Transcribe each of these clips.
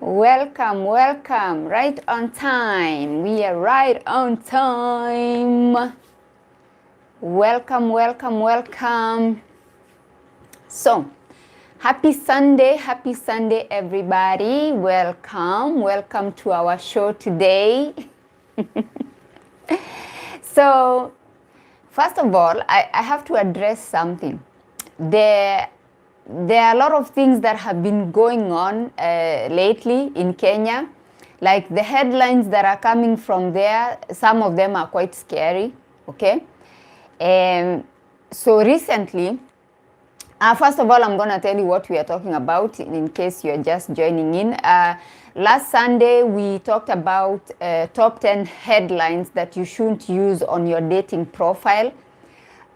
Welcome, welcome. Right on time. We are right on time. Welcome, welcome, welcome. So, happy Sunday, everybody. Welcome to our show today. So, first of all, I have to address something. There are a lot of things that have been going on lately in Kenya. Like the headlines that are coming from there, some of them are quite scary, okay? So recently, first of all, I'm going to tell you what we are talking about in case you're just joining in. Last Sunday, we talked about top 10 headlines that you shouldn't use on your dating profile.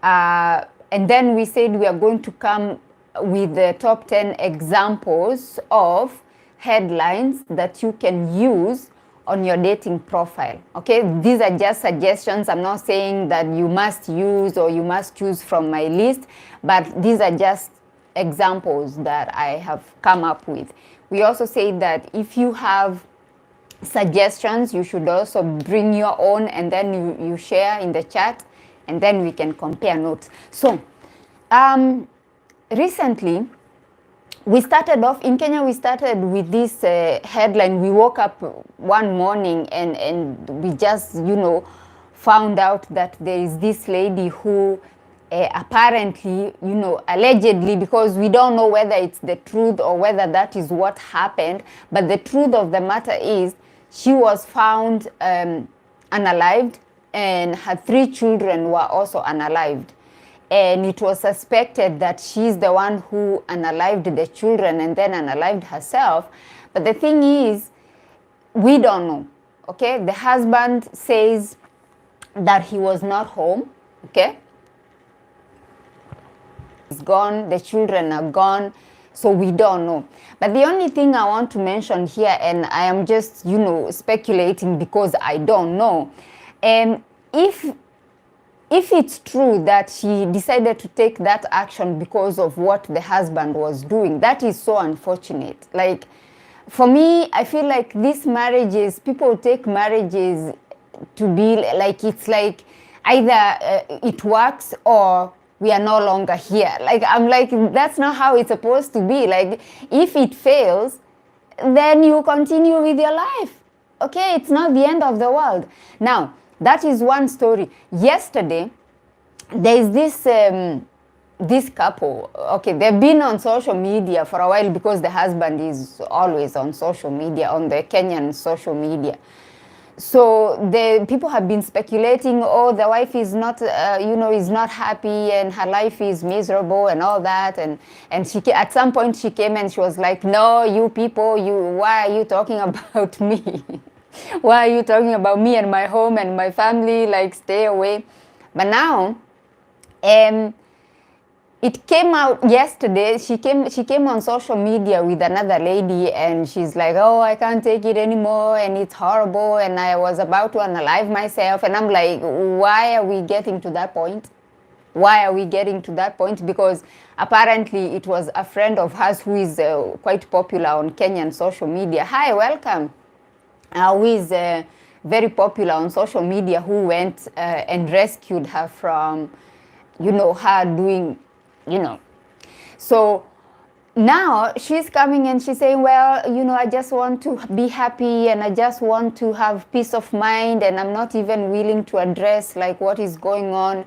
And then we said we are going to come with the top 10 examples of headlines that you can use on your dating profile. Okay, these are just suggestions. I'm not saying that you must use or you must choose from my list, but these are just examples that I have come up with. We also say that if you have suggestions, you should also bring your own and then you share in the chat and then we can compare notes. So, recently, we started off in Kenya. We started with this headline. We woke up one morning and we just, found out that there is this lady who apparently, allegedly, because we don't know whether it's the truth or whether that is what happened. But the truth of the matter is, she was found unalived, and her 3 children were also unalived. And it was suspected that she's the one who unalived the children and then unalived herself. But the thing is, we don't know, okay? The husband says that he was not home, okay? He's gone, the children are gone, so we don't know. But the only thing I want to mention here, and I am just, speculating because I don't know, if it's true that she decided to take that action because of what the husband was doing, that is so unfortunate. Like, for me, I feel like these marriages, people take marriages to be like, it's like either it works or we are no longer here. Like, I'm like, that's not how it's supposed to be. Like, if it fails, then you continue with your life. Okay, it's not the end of the world. Now, that is one story. Yesterday, there is this couple. Okay, they've been on social media for a while because the husband is always on social media, on the Kenyan social media. So the people have been speculating, oh, the wife is not, is not happy and her life is miserable and all that. And she, at some point she came and she was like, no, you people, why are you talking about me? Why are you talking about me and my home and my family? Like, stay away. But now, it came out yesterday. She came on social media with another lady and she's like, oh, I can't take it anymore and it's horrible and I was about to unalive myself. And I'm like, why are we getting to that point? Why are we getting to that point? Because apparently it was a friend of hers who is quite popular on Kenyan social media. Hi, welcome. Who is very popular on social media, who went and rescued her from, her doing, So now she's coming and she's saying, well, I just want to be happy and I just want to have peace of mind and I'm not even willing to address like what is going on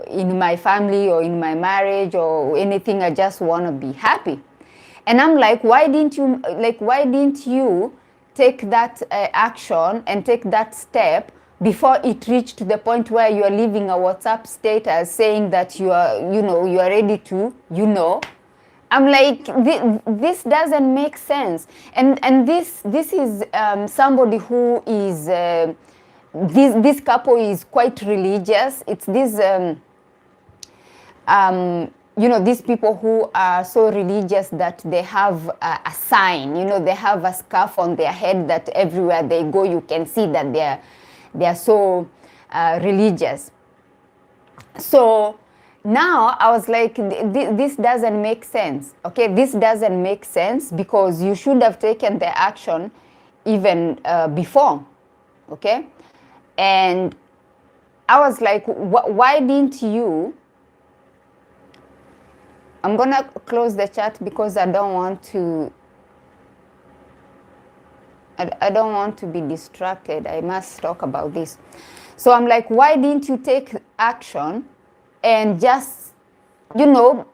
in my family or in my marriage or anything. I just want to be happy. And I'm like, why didn't you take that action and take that step before it reached to the point where you are leaving a WhatsApp status saying that you are ready to, I'm like, this doesn't make sense. And this is somebody who is, this couple is quite religious. It's this, these people who are so religious that they have a sign, they have a scarf on their head that everywhere they go, you can see that they are so religious. So now I was like, this doesn't make sense. Okay, this doesn't make sense because you should have taken the action even before. Okay, and I was like, why didn't you? I'm gonna close the chat because I don't want to. I don't want to be distracted. I must talk about this. So I'm like, why didn't you take action and just, you know,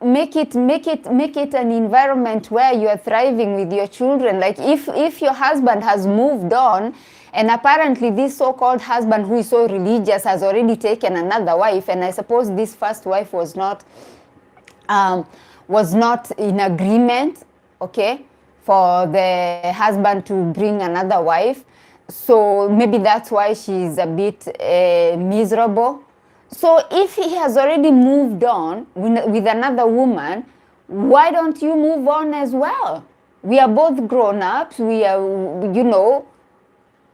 make it an environment where you are thriving with your children? Like if your husband has moved on, and apparently this so-called husband who is so religious has already taken another wife, and I suppose this first wife was not in agreement, okay, for the husband to bring another wife. So maybe that's why she's a bit miserable. So if he has already moved on with another woman, why don't you move on as well? We are both grown-ups. We are, you know.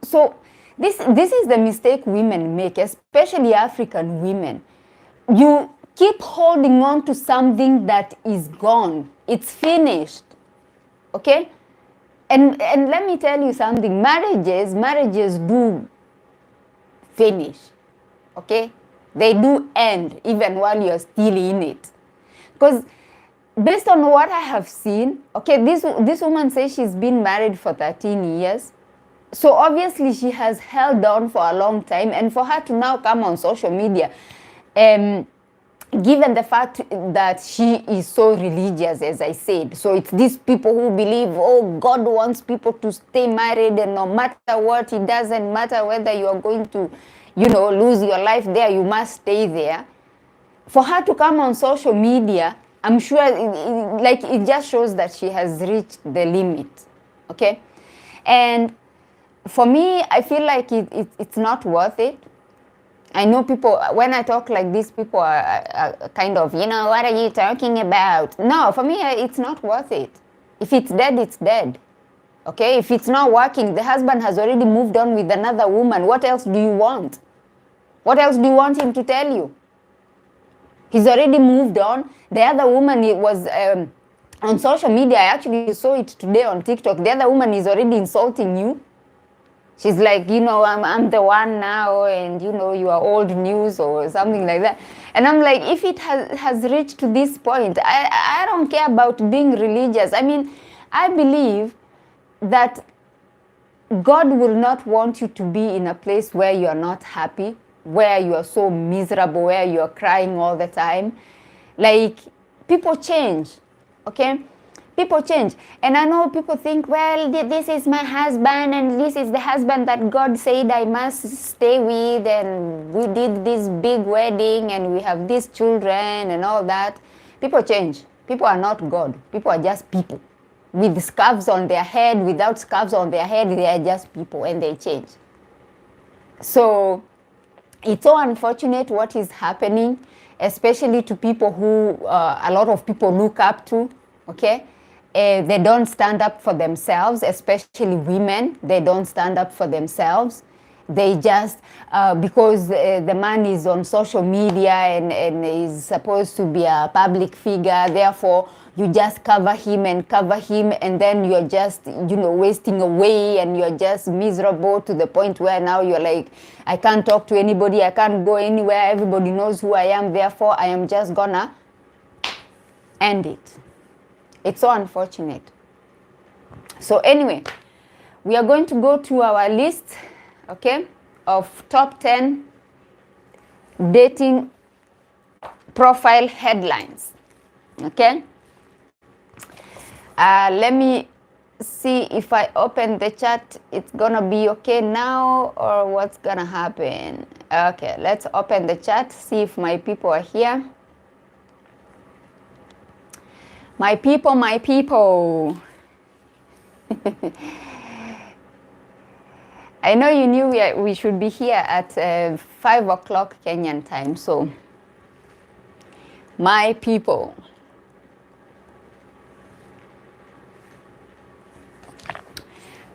So this is the mistake women make, especially African women. You keep holding on to something that is gone. It's finished. Okay? And let me tell you something. Marriages do finish. Okay? They do end even while you're still in it. Because based on what I have seen, okay, this woman says she's been married for 13 years. So obviously she has held on for a long time, and for her to now come on social media, given the fact that she is so religious, as I said, so it's these people who believe, oh, God wants people to stay married, and no matter what, it doesn't matter whether you are going to, you know, lose your life there, you must stay there. For her to come on social media, I'm sure it just shows that she has reached the limit, okay? And for me, I feel like it's not worth it. I know people, when I talk like this, people are kind of, you know, what are you talking about? No, for me, it's not worth it. If it's dead, it's dead. Okay? If it's not working, the husband has already moved on with another woman. What else do you want? What else do you want him to tell you? He's already moved on. The other woman was on social media. I actually saw it today on TikTok. The other woman is already insulting you. She's like, you know, I'm the one now, and, you know, you are old news or something like that. And I'm like, if it has reached to this point, I don't care about being religious. I mean, I believe that God will not want you to be in a place where you are not happy, where you are so miserable, where you are crying all the time. Like, people change, okay? People change. And I know people think, well, this is my husband, and this is the husband that God said I must stay with, and we did this big wedding, and we have these children and all that. People change. People are not God. People are just people. With scarves on their head, without scarves on their head, they are just people, and they change. So it's so unfortunate what is happening, especially to people who a lot of people look up to, okay? They don't stand up for themselves, especially women. They don't stand up for themselves. They just, because the man is on social media and is supposed to be a public figure, therefore you just cover him, and then you're just, you know, wasting away, and you're just miserable to the point where now you're like, I can't talk to anybody, I can't go anywhere, everybody knows who I am, therefore I am just gonna end it. It's so unfortunate. So anyway, we are going to go to our list, okay, of top 10 dating profile headlines, okay? Let me see if I open the chat, it's gonna be okay now, or what's gonna happen. Okay, let's open the chat, see if my people are here. My people, my people. I know you knew we should be here at 5 o'clock Kenyan time, so my people.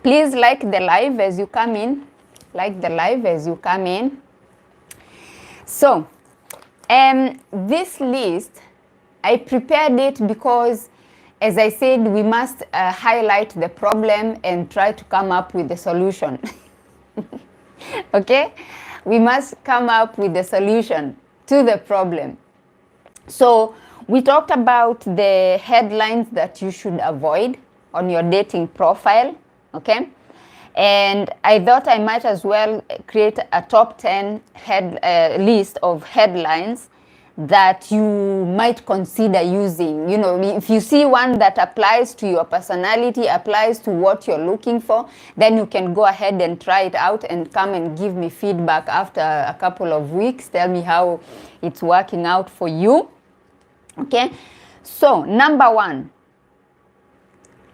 Please like the live as you come in. Like the live as you come in. So, This list, I prepared it because, as I said, we must highlight the problem and try to come up with the solution. Okay? We must come up with the solution to the problem. So we talked about the headlines that you should avoid on your dating profile, okay? And I thought I might as well create a top 10 list of headlines that you might consider using. You know, if you see one that applies to your personality, applies to what you're looking for, then you can go ahead and try it out and come and give me feedback after a couple of weeks. Tell me how it's working out for you. Okay, so number one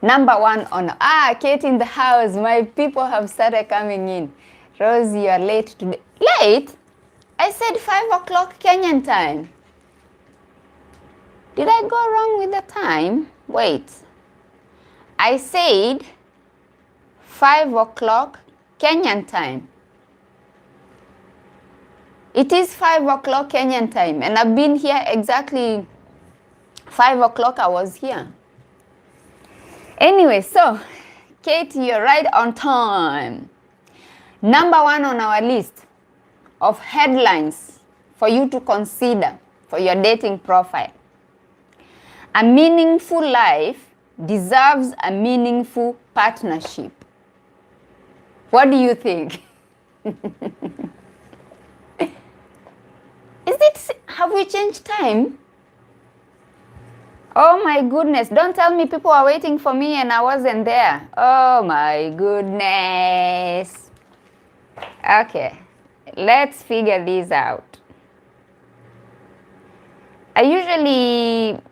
on Kate in the house. My people have started coming in. Rose, you are late today. Late? I said 5 o'clock Kenyan time. Did I go wrong with the time? Wait. I said 5 o'clock Kenyan time. It is 5 o'clock Kenyan time, and I've been here exactly 5 o'clock. I was here. Anyway, so Kate, you're right on time. Number one on our list of headlines for you to consider for your dating profile. A meaningful life deserves a meaningful partnership. What do you think? Have we changed time? Oh my goodness, don't tell me people are waiting for me and I wasn't there. Oh my goodness. Okay, let's figure this out. I usually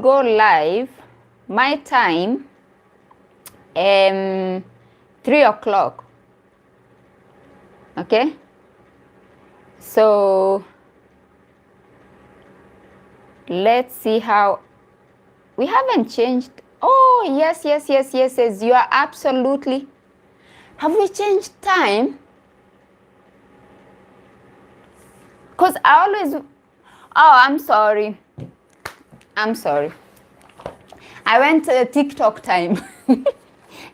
go live, my time, 3 o'clock. Okay? So let's see how we haven't changed. Oh, yes, you are absolutely. Have we changed time? Because I always, oh, I'm sorry. I went TikTok time.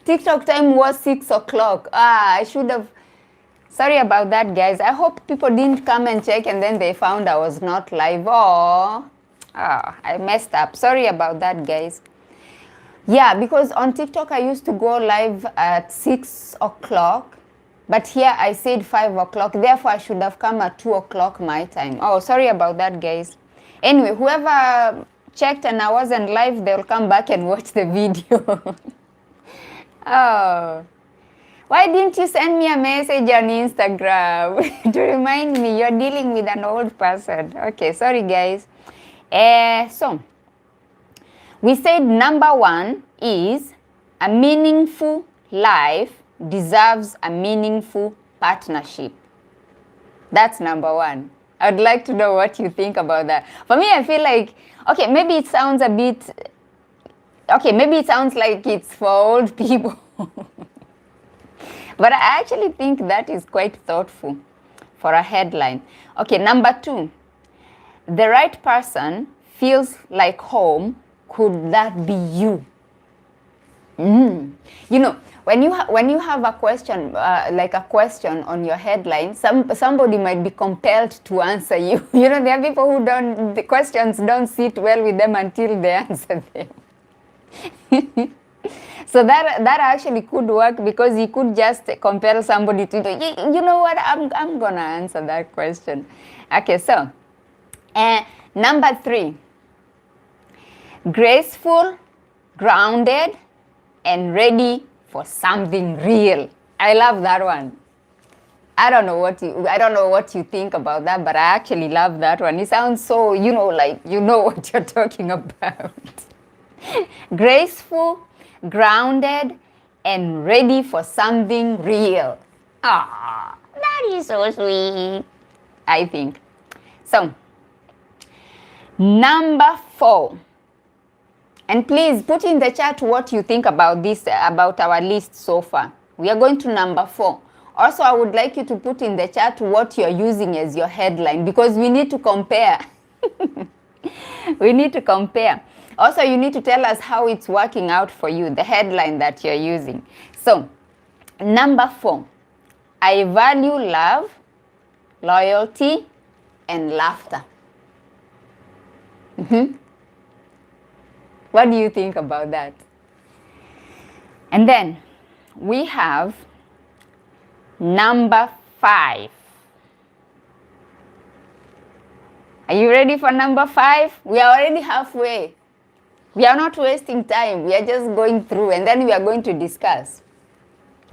TikTok time was 6 o'clock. I should have. Sorry about that, guys. I hope people didn't come and check and then they found I was not live. Oh, I messed up. Sorry about that, guys. Yeah, because on TikTok I used to go live at 6 o'clock, but here I said 5 o'clock. Therefore, I should have come at 2 o'clock my time. Oh, sorry about that, guys. Anyway, whoever checked and I wasn't live, they'll come back and watch the video. Oh. Why didn't you send me a message on Instagram to remind me you're dealing with an old person? Okay, sorry guys. So, we said number one is a meaningful life deserves a meaningful partnership. That's number one. I'd like to know what you think about that. For me, I feel like, okay, maybe it sounds like it's for old people. But I actually think that is quite thoughtful for a headline. Okay, number two, the right person feels like home. Could that be you? You know, when you have a question, like a question on your headline, somebody might be compelled to answer you. You know, there are people who the questions don't sit well with them until they answer them. So that actually could work, because you could just compel somebody to do, you know what, I'm gonna answer that question. Okay, so number three, graceful, grounded, and ready for something real. I love that one. I don't know what you think about that, but I actually love that one. It sounds so, you know, like you know what you're talking about. Graceful, grounded, and ready for something real. Ah, that is so sweet, I think. So, number four. And please put in the chat what you think about this, about our list so far. We are going to number four Also, I would like you to put in the chat what you're using as your headline, because we need to compare. We need to compare. Also, you need to tell us how it's working out for you, the headline that you're using. So, number 4, I value love, loyalty, and laughter. What do you think about that? And then we have number 5. Are you ready for number 5? We are already halfway. We are not wasting time. We are just going through, and then we are going to discuss.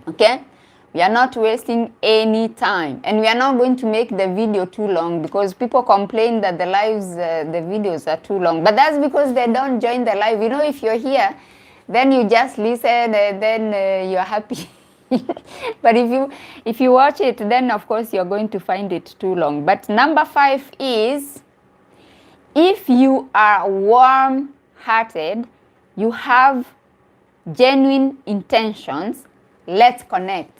Okay? We are not wasting any time. And we are not going to make the video too long, because people complain that the lives, the videos are too long. But that's because they don't join the live. You know, if you're here, then you just listen and then you're happy. But if you watch it, then of course you're going to find it too long. But number 5 is, if you are warm-hearted, you have genuine intentions, let's connect.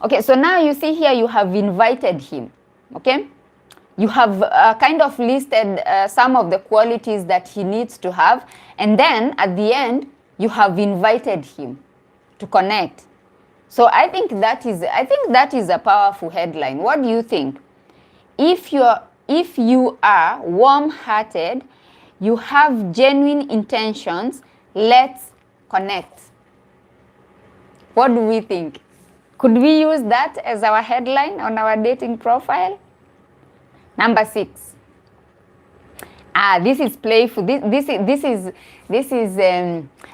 Okay, so now you see here you have invited him, okay? You have kind of listed some of the qualities that he needs to have, and then at the end, you have invited him to connect. So I think that is a powerful headline. What do you think? If you are warm-hearted, you have genuine intentions, let's connect. What do we think? Could we use that as our headline on our dating profile? Number 6. This is playful. This is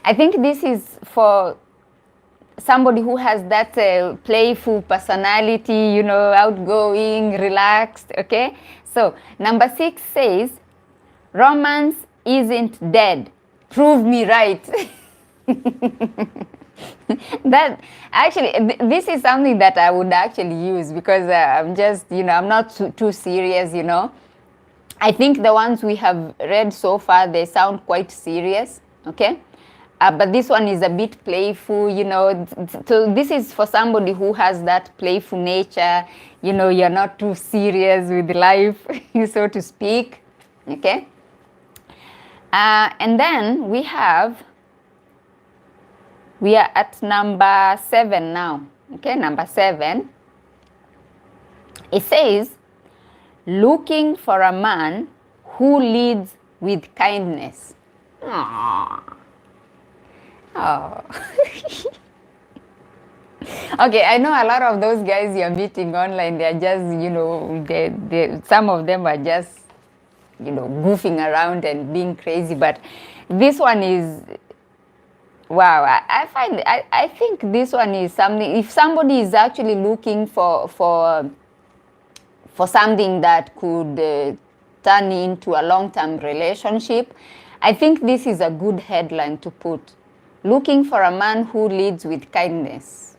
I think this is for somebody who has that playful personality, you know, outgoing, relaxed, okay? So, number 6 says, romance isn't dead. Prove me right. That actually, this is something that I would actually use, because I'm just, you know, I'm not too serious, you know. I think the ones we have read so far, they sound quite serious, okay? But this one is a bit playful, you know. So this is for somebody who has that playful nature, you know, you're not too serious with life, so to speak, okay? And then we are at number 7 now, okay? Number 7, it says, looking for a man who leads with kindness. Aww. Oh. Okay, I know a lot of those guys you're meeting online, they're just, you know, some of them are just, you know, goofing around and being crazy. But this one is, wow, I think this one is something, if somebody is actually looking for something that could turn into a long-term relationship, I think this is a good headline to put. Looking for a man who leads with kindness.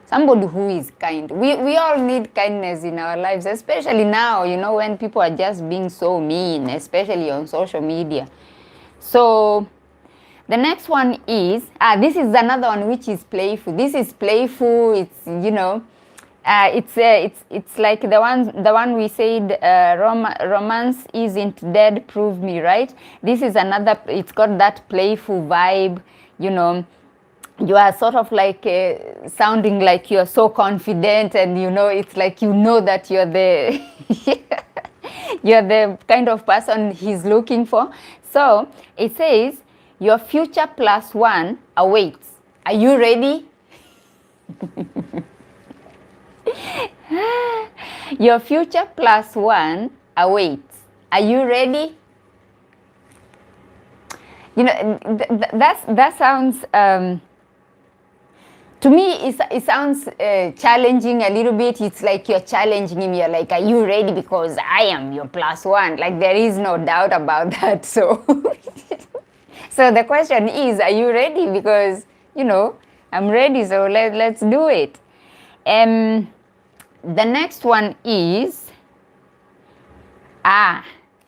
Somebody who is kind. We all need kindness in our lives, especially now, you know, when people are just being so mean, especially on social media. So the next one is, this is another one which is playful. This is playful, it's, you know, it's like the one we said, romance isn't dead, prove me right. This is another, it's got that playful vibe, you know. You are sort of like sounding like you're so confident, and you know, it's like, you know, that you're the you're the kind of person he's looking for. So it says, your future +1 awaits. Are you ready? Your future +1 awaits. Are you ready? You know, that sounds, to me, it sounds challenging a little bit. It's like you're challenging him. You're like, are you ready? Because I am your +1. Like, there is no doubt about that. So, so the question is, are you ready? Because, you know, I'm ready. So let's do it. The next one is,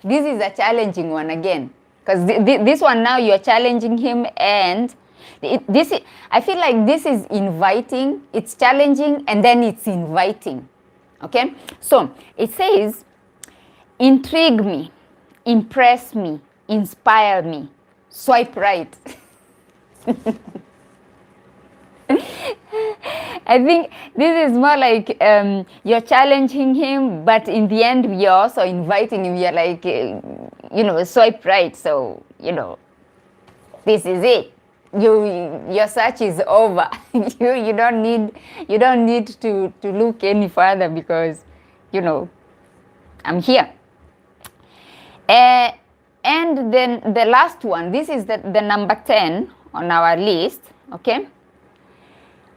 this is a challenging one again. Because this one now, you're challenging him, and I feel like this is inviting, it's challenging, and then it's inviting. Okay, so it says, intrigue me, impress me, inspire me, swipe right. I think this is more like you're challenging him, but in the end, you're also inviting him. You're like, swipe right. So, this is it. Your search is over. you don't need to look any further because, I'm here. And then the last one, this is the number 10 on our list, okay?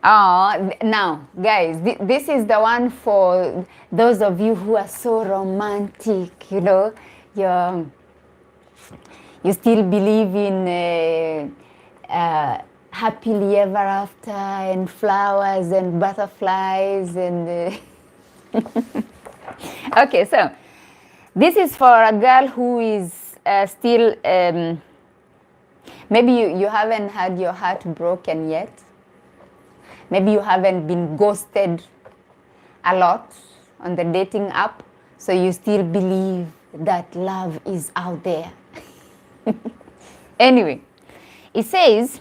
Now, guys, this is the one for those of you who are so romantic, you still believe in happily ever after and flowers and butterflies and... Okay, so this is for a girl who is still... maybe you haven't had your heart broken yet. Maybe you haven't been ghosted a lot on the dating app, so you still believe that love is out there. Anyway, it says,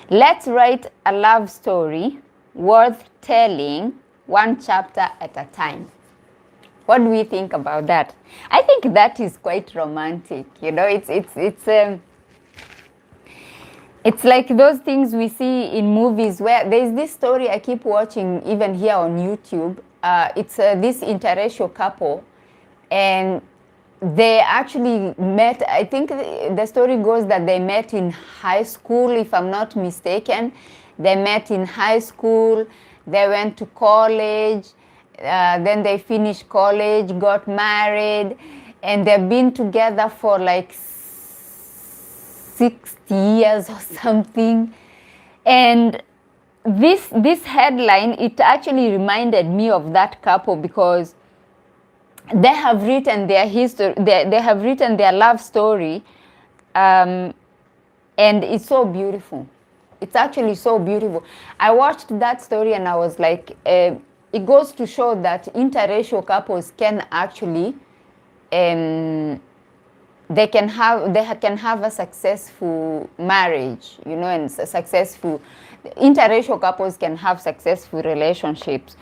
let's write a love story worth telling, one chapter at a time. What do we think about that? I think that is quite romantic. It's like those things we see in movies where there's this story I keep watching even here on YouTube. It's this interracial couple, and they actually met, I think the story goes that they met in high school, if I'm not mistaken. They met in high school, they went to college, then they finished college, got married, and they've been together for like 60 years or something. And this headline, it actually reminded me of that couple because they have written their history, they have written their love story, and it's so beautiful. It's actually so beautiful. I watched that story and I was like, it goes to show that interracial couples can actually they can have a successful marriage, and successful interracial couples can have successful relationships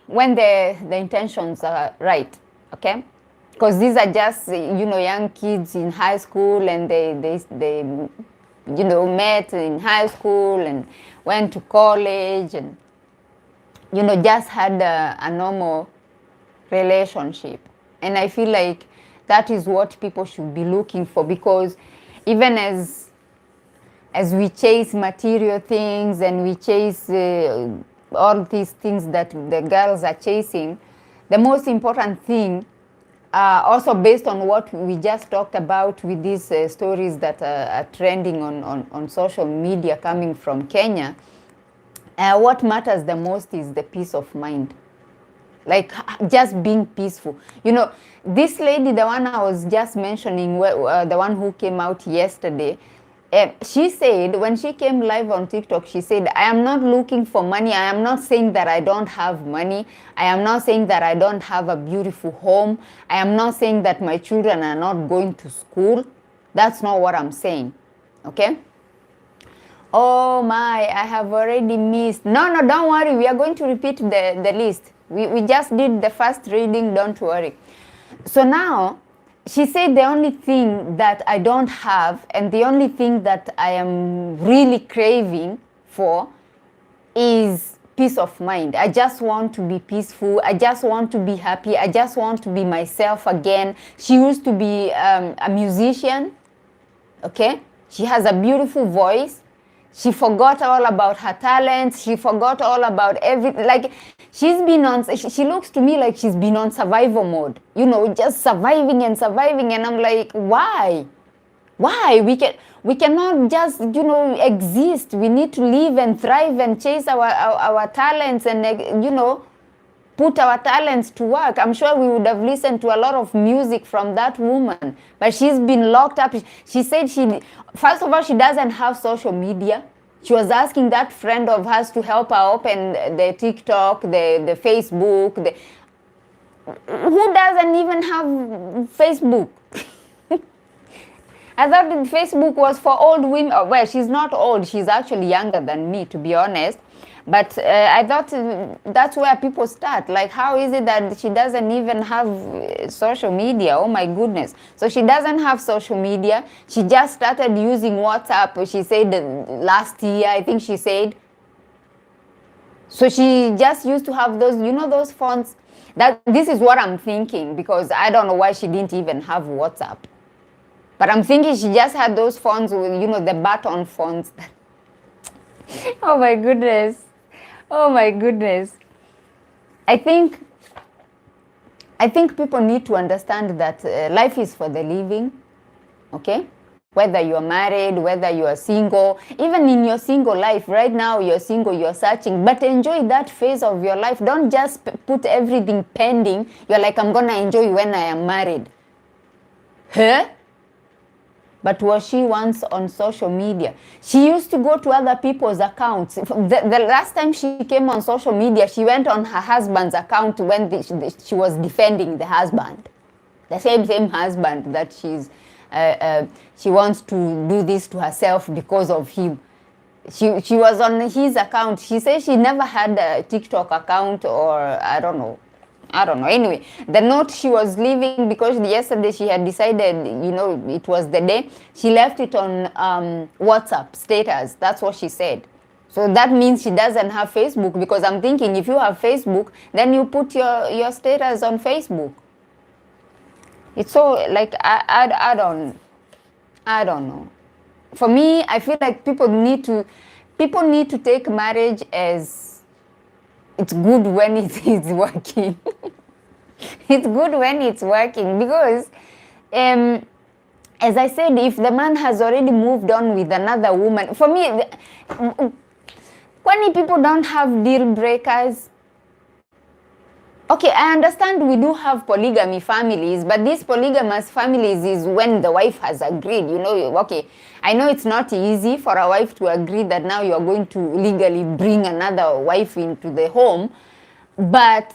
when the intentions are right, okay? Because these are just young kids in high school, and they met in high school and went to college and just had a normal relationship. And I feel like that is what people should be looking for, because even as we chase material things and we chase all these things that the girls are chasing, the most important thing, also based on what we just talked about with these stories that are trending on social media coming from Kenya, what matters the most is the peace of mind. Like just being peaceful. This lady, the one I was just mentioning, the one who came out yesterday, she said, when she came live on TikTok, she said, I am not looking for money. I am not saying that I don't have money. I am not saying that I don't have a beautiful home. I am not saying that my children are not going to school. That's not what I'm saying. Okay? Oh my, I have already missed. No, don't worry. We are going to repeat the list. We just did the first reading, don't worry. So now, she said the only thing that I don't have and the only thing that I am really craving for is peace of mind. I just want to be peaceful. I just want to be happy. I just want to be myself again. She used to be a musician, okay? She has a beautiful voice. She forgot all about her talents. She forgot all about everything. Like, she's been on, she looks to me like she's been on survival mode. Just surviving. And I'm like, why? Why? We cannot just, exist. We need to live and thrive and chase our talents and, put our talents to work. I'm sure we would have listened to a lot of music from that woman, but she's been locked up. She said first of all, she doesn't have social media. She was asking that friend of hers to help her open the TikTok, the Facebook. Who doesn't even have Facebook? I thought Facebook was for old women. Well, she's not old. She's actually younger than me, to be honest. But I thought that's where people start. Like, how is it that she doesn't even have social media? Oh my goodness. So she doesn't have social media. She just started using WhatsApp. She said last year, I think she said. So she just used to have those, those phones. This is what I'm thinking, because I don't know why she didn't even have WhatsApp. But I'm thinking she just had those phones with, the button phones. Oh my goodness. Oh my goodness. I think people need to understand that life is for the living, okay? Whether you are married, whether you are single, even in your single life, right now you're single, you're searching, but enjoy that phase of your life. Don't just put everything pending. You're like, I'm going to enjoy when I am married. Huh? But was she once on social media? She used to go to other people's accounts. The last time she came on social media, she went on her husband's account when she was defending the husband. The same husband that she wants to do this to herself because of him. She was on his account. She says she never had a TikTok account, or I don't know. Anyway, the note she was leaving, because yesterday she had decided, it was the day, she left it on WhatsApp status. That's what she said. So that means she doesn't have Facebook, because I'm thinking if you have Facebook, then you put your status on Facebook. It's so, like, I don't know. For me, I feel like people need to take marriage as, it's good when it is working. It's good when it's working, because as I said, if the man has already moved on with another woman, for me, when people don't have deal breakers, okay, I understand we do have polygamy families, but these polygamous families is when the wife has agreed, okay, I know it's not easy for a wife to agree that now you're going to legally bring another wife into the home, but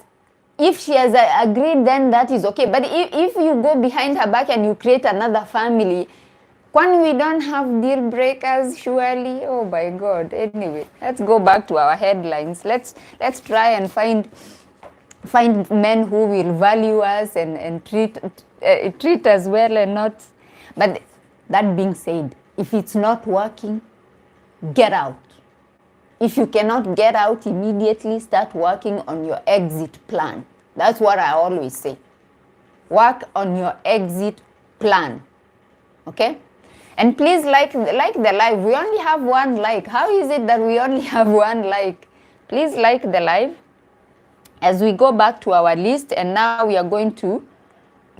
if she has agreed, then that is okay. But if you go behind her back and you create another family, when we don't have deal breakers, surely, oh my God. Anyway, let's go back to our headlines. Let's try and find men who will value us and treat us well and not. But that being said, if it's not working, get out. If you cannot get out immediately, start working on your exit plan. That's what I always say. Work on your exit plan. Okay? And please like the live. We only have one like. How is it that we only have one like? Please like the live. As we go back to our list, and now we are going to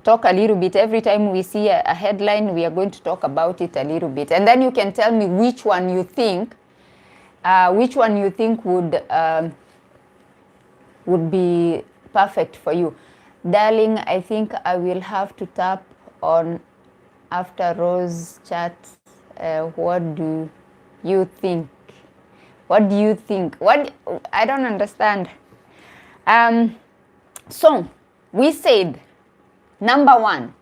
talk a little bit. Every time we see a headline, we are going to talk about it a little bit. And then you can tell me which one you think would be perfect for you. Darling, I think I will have to tap on after Rose chat. What do you think? What do you think? I don't understand. So we said number one.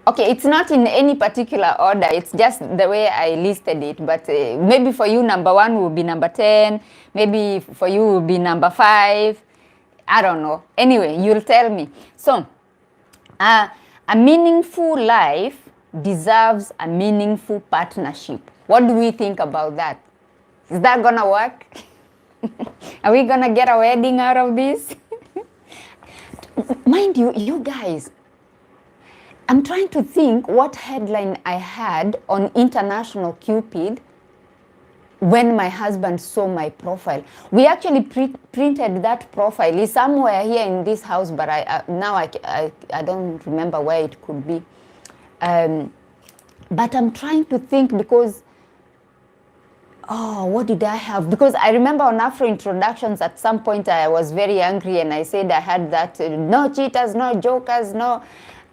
Okay, it's not in any particular order. It's just the way I listed it. But maybe for you, number one will be number 10. Maybe for you will be number 5. I don't know. Anyway, you'll tell me. So, a meaningful life deserves a meaningful partnership. What do we think about that? Is that gonna work? Are we gonna get a wedding out of this? Mind you, you guys, I'm trying to think what headline I had on International Cupid when my husband saw my profile. We actually printed that profile. It's somewhere here in this house, but I don't remember where it could be. But I'm trying to think, because oh, what did I have? Because I remember on Afro introductions at some point I was very angry and I said I had that no cheaters, no jokers, no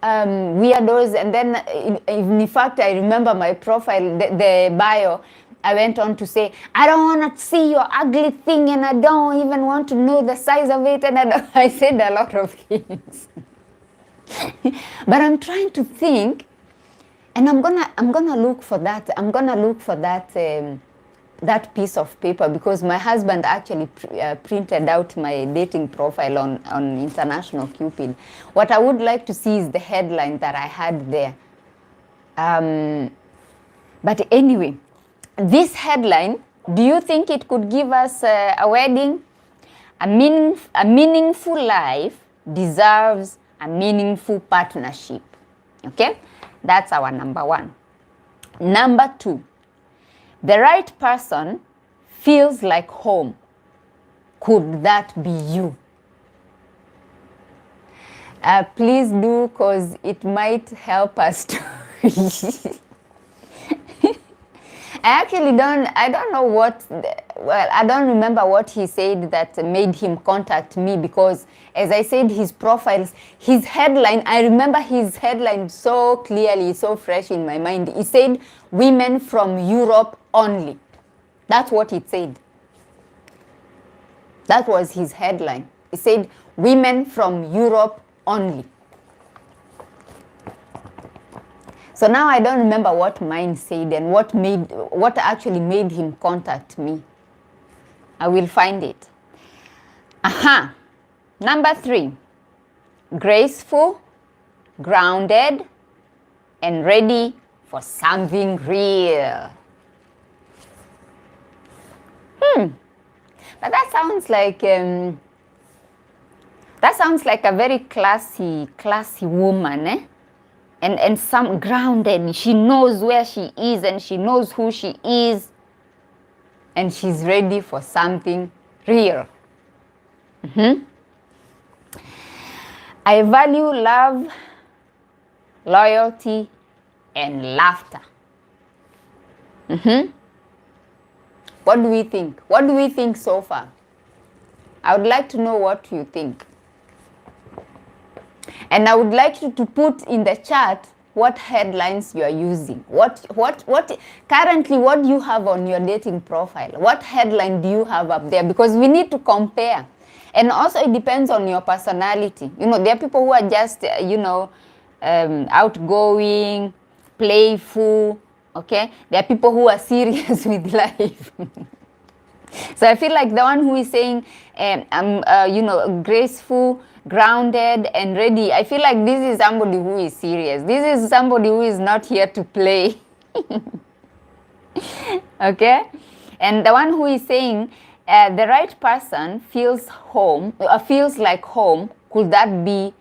weirdos. And then in fact I remember my profile, the bio, I went on to say, I don't want to see your ugly thing and I don't even want to know the size of it. And I said a lot of things. But I'm trying to think, and I'm gonna look for that. I'm gonna look for that that piece of paper, because my husband actually printed out my dating profile on International Cupid. What I would like to see is the headline that I had there. But anyway, this headline, do you think it could give us a wedding? A meaningful life deserves a meaningful partnership. Okay? That's our number one. Number two, the right person feels like home. Could that be you? Please do, because it might help us to I don't know what, well, I don't remember what he said that made him contact me, because as I said, his profiles, his headline, I remember his headline so clearly, so fresh in my mind. He said, women from Europe only. That's what it said. That was his headline. He said, women from Europe only. So now I don't remember what mine said and what actually made him contact me. I will find it. Aha. Number three, graceful, grounded, and ready for something real. But that sounds like a very classy woman, eh? And some grounded. She knows where she is and she knows who she is, and she's ready for something real. I value love, loyalty, and laughter. What do we think? What do we think so far? I would like to know what you think. And I would like you to put in the chat what headlines you are using. Currently, what do you have on your dating profile? What headline do you have up there? Because we need to compare. And also it depends on your personality. You know, there are people who are just, outgoing, playful, okay? There are people who are serious with life. So I feel like the one who is saying, graceful, grounded, and ready, I feel like this is somebody who is serious. This is somebody who is not here to play. Okay? And the one who is saying, the right person feels like home, could that be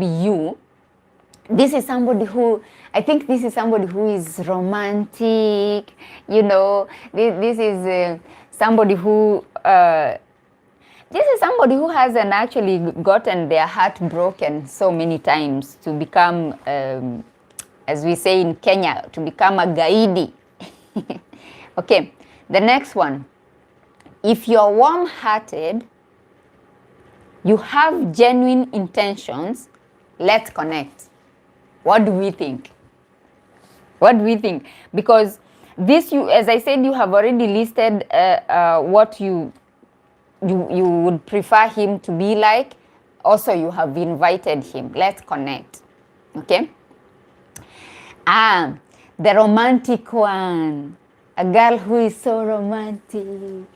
you? This is somebody who, I think this is somebody who is romantic, you know, this is somebody who, hasn't actually gotten their heart broken so many times to become, as we say in Kenya, to become a gaidi. Okay, the next one. If you're warm-hearted, you have genuine intentions, let's connect. What do we think? What do we think? Because this, as I said, you have already listed what you would prefer him to be like. Also, you have invited him. Let's connect. Okay? The romantic one. A girl who is so romantic.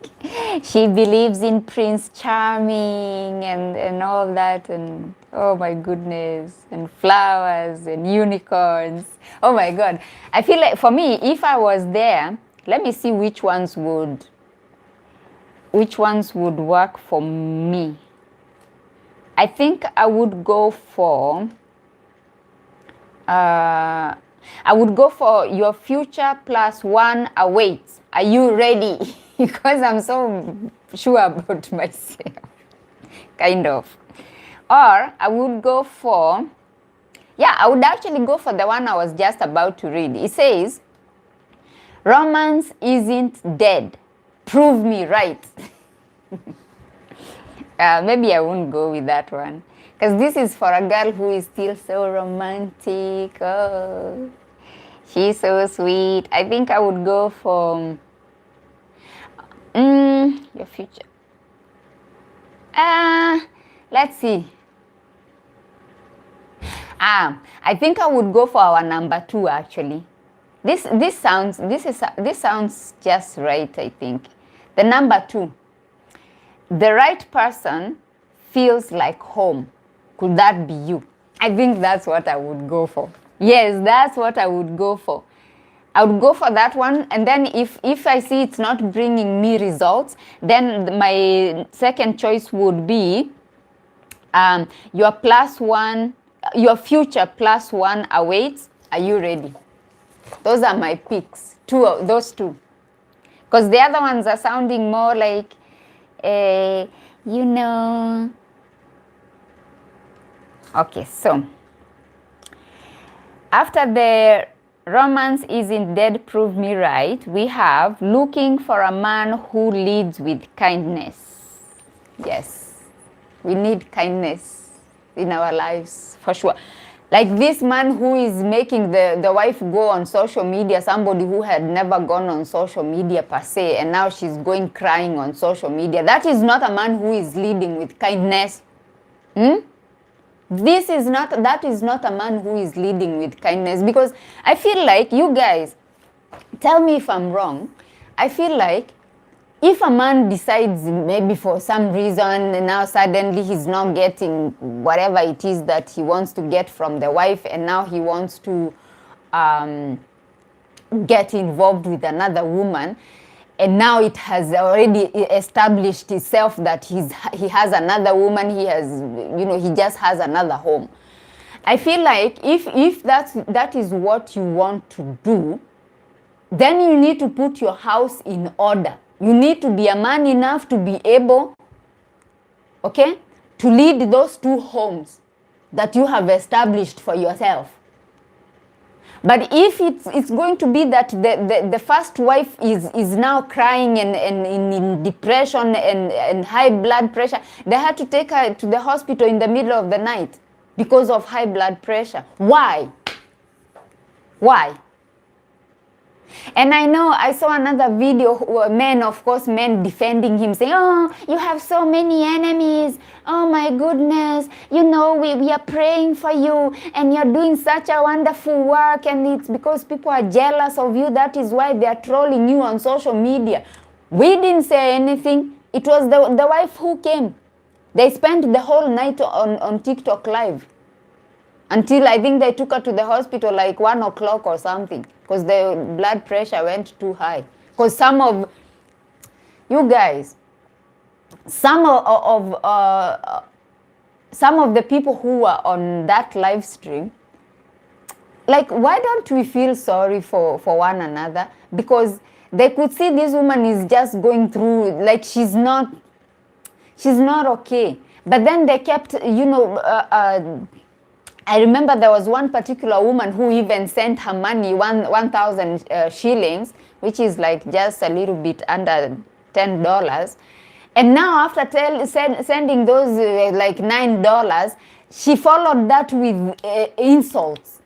She believes in Prince Charming and all that, and oh my goodness, and flowers and unicorns. Oh my God. I feel like for me, if I was there, let me see which ones would work for me. I think I would go for your future plus one awaits. Are you ready? Because I'm so sure about myself. Kind of. Or I would go for, I would actually go for the one I was just about to read. It says, Romance isn't dead. Prove me right. Maybe I won't go with that one. Because this is for a girl who is still so romantic. Oh, she's so sweet. I think I would go for your future. Let's see. I think I would go for our number 2 actually. This sounds just right, I think. The number 2. The right person feels like home. Could that be you? I think that's what I would go for. Yes, that's what I would go for. I would go for that one, and then if I see it's not bringing me results, then my second choice would be your future plus one awaits. Are you ready? Those are my picks. Those two. Because the other ones are sounding more like, you know. Okay, so after the romance isn't dead, prove me right, we have looking for a man who leads with kindness. Yes, we need kindness in our lives, for sure. Like this man who is making the wife go on social media, somebody who had never gone on social media per se, and now she's going crying on social media. That is not a man who is leading with kindness. That is not a man who is leading with kindness, because I feel like, you guys, tell me if I'm wrong, I feel like if a man decides maybe for some reason and now suddenly he's not getting whatever it is that he wants to get from the wife, and now he wants to get involved with another woman, and now it has already established itself that he has another woman, he just has another home. I feel like if that is what you want to do, then you need to put your house in order. You need to be a man enough to be able, okay, to lead those 2 homes that you have established for yourself. But if it's going to be that the first wife is now crying and in depression and high blood pressure, they had to take her to the hospital in the middle of the night because of high blood pressure. Why? And I know I saw another video, men defending him, saying, oh, you have so many enemies. Oh my goodness. We are praying for you and you're doing such a wonderful work, and it's because people are jealous of you. That is why they are trolling you on social media. We didn't say anything. It was the wife who came. They spent the whole night on TikTok live. Until I think they took her to the hospital like 1 o'clock or something, because the blood pressure went too high. Because some of the people who were on that live stream, like, why don't we feel sorry for one another? Because they could see this woman is just going through, like, she's not okay. But then they kept, I remember there was one particular woman who even sent her money, 1,000 shillings, which is like just a little bit under $10. And now after sending those like $9, she followed that with insults.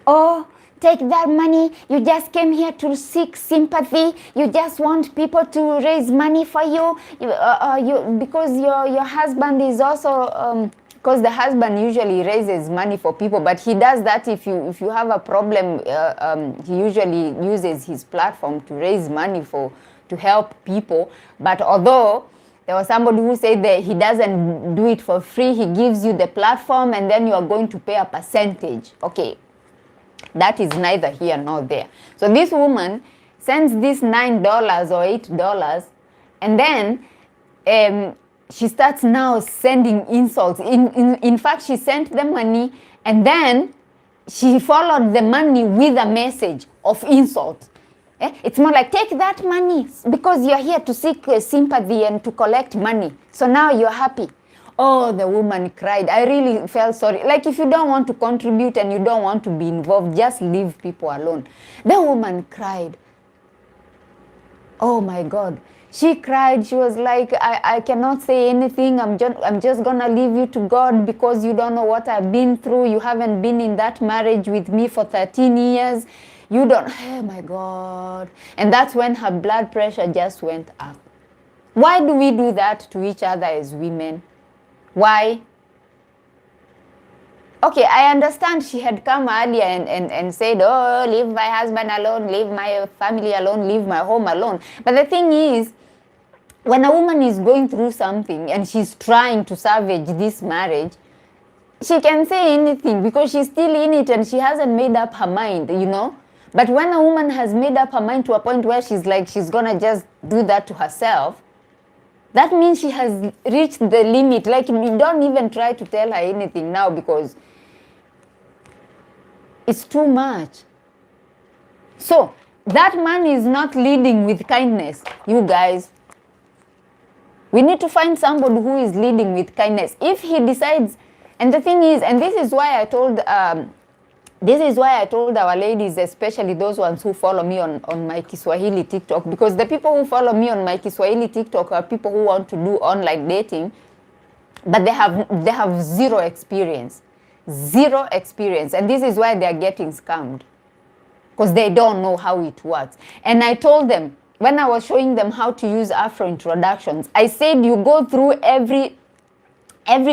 Oh, take that money. You just came here to seek sympathy. You just want people to raise money for you. Because your husband is also... because the husband usually raises money for people, but he does that if you have a problem. He usually uses his platform to raise money to help people. But although there was somebody who said that he doesn't do it for free, he gives you the platform and then you are going to pay a percentage. Okay, that is neither here nor there. So this woman sends this $9 or $8, and then she starts now sending insults. In fact, she sent the money and then she followed the money with a message of insult. It's more like, take that money because you're here to seek sympathy and to collect money. So now you're happy. Oh, the woman cried. I really felt sorry. Like, if you don't want to contribute and you don't want to be involved, just leave people alone. The woman cried. Oh my God. She cried. She was like, I cannot say anything. I'm just gonna leave you to God because you don't know what I've been through. You haven't been in that marriage with me for 13 years. You don't, oh my God. And that's when her blood pressure just went up. Why do we do that to each other as women? Why? Okay, I understand she had come earlier and said, oh, leave my husband alone, leave my family alone, leave my home alone. But the thing is, when a woman is going through something and she's trying to salvage this marriage, she can say anything because she's still in it and she hasn't made up her mind, you know. But when a woman has made up her mind to a point where she's like, she's gonna just do that to herself, that means she has reached the limit. Like, you don't even try to tell her anything now because it's too much. So that man is not leading with kindness, you guys. We need to find somebody who is leading with kindness. If he decides, and the thing is, and this is why I told our ladies, especially those ones who follow me on my Kiswahili TikTok, because the people who follow me on my Kiswahili TikTok are people who want to do online dating, but they have zero experience. Zero experience. And this is why they are getting scammed, because they don't know how it works. And I told them, when I was showing them how to use Afro introductions, I said you go through every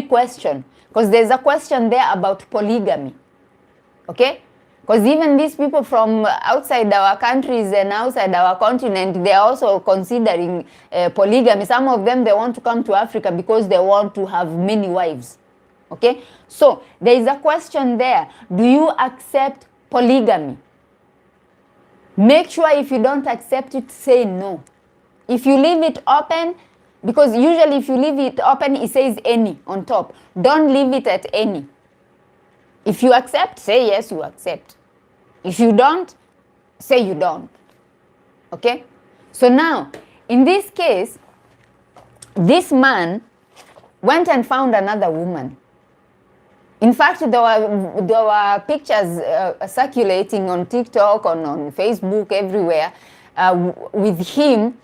question, because there's a question there about polygamy. Okay? Because even these people from outside our countries and outside our continent, they are also considering polygamy. Some of them, they want to come to Africa because they want to have many wives. Okay? So there is a question there. Do you accept polygamy? Make sure if you don't accept it, say no. If you leave it open, because usually if you leave it open, it says any on top. Don't leave it at any. If you accept, say yes, you accept. If you don't, say you don't. Okay? So now, in this case, this man went and found another woman. In fact, there were pictures circulating on TikTok, on Facebook, everywhere, with him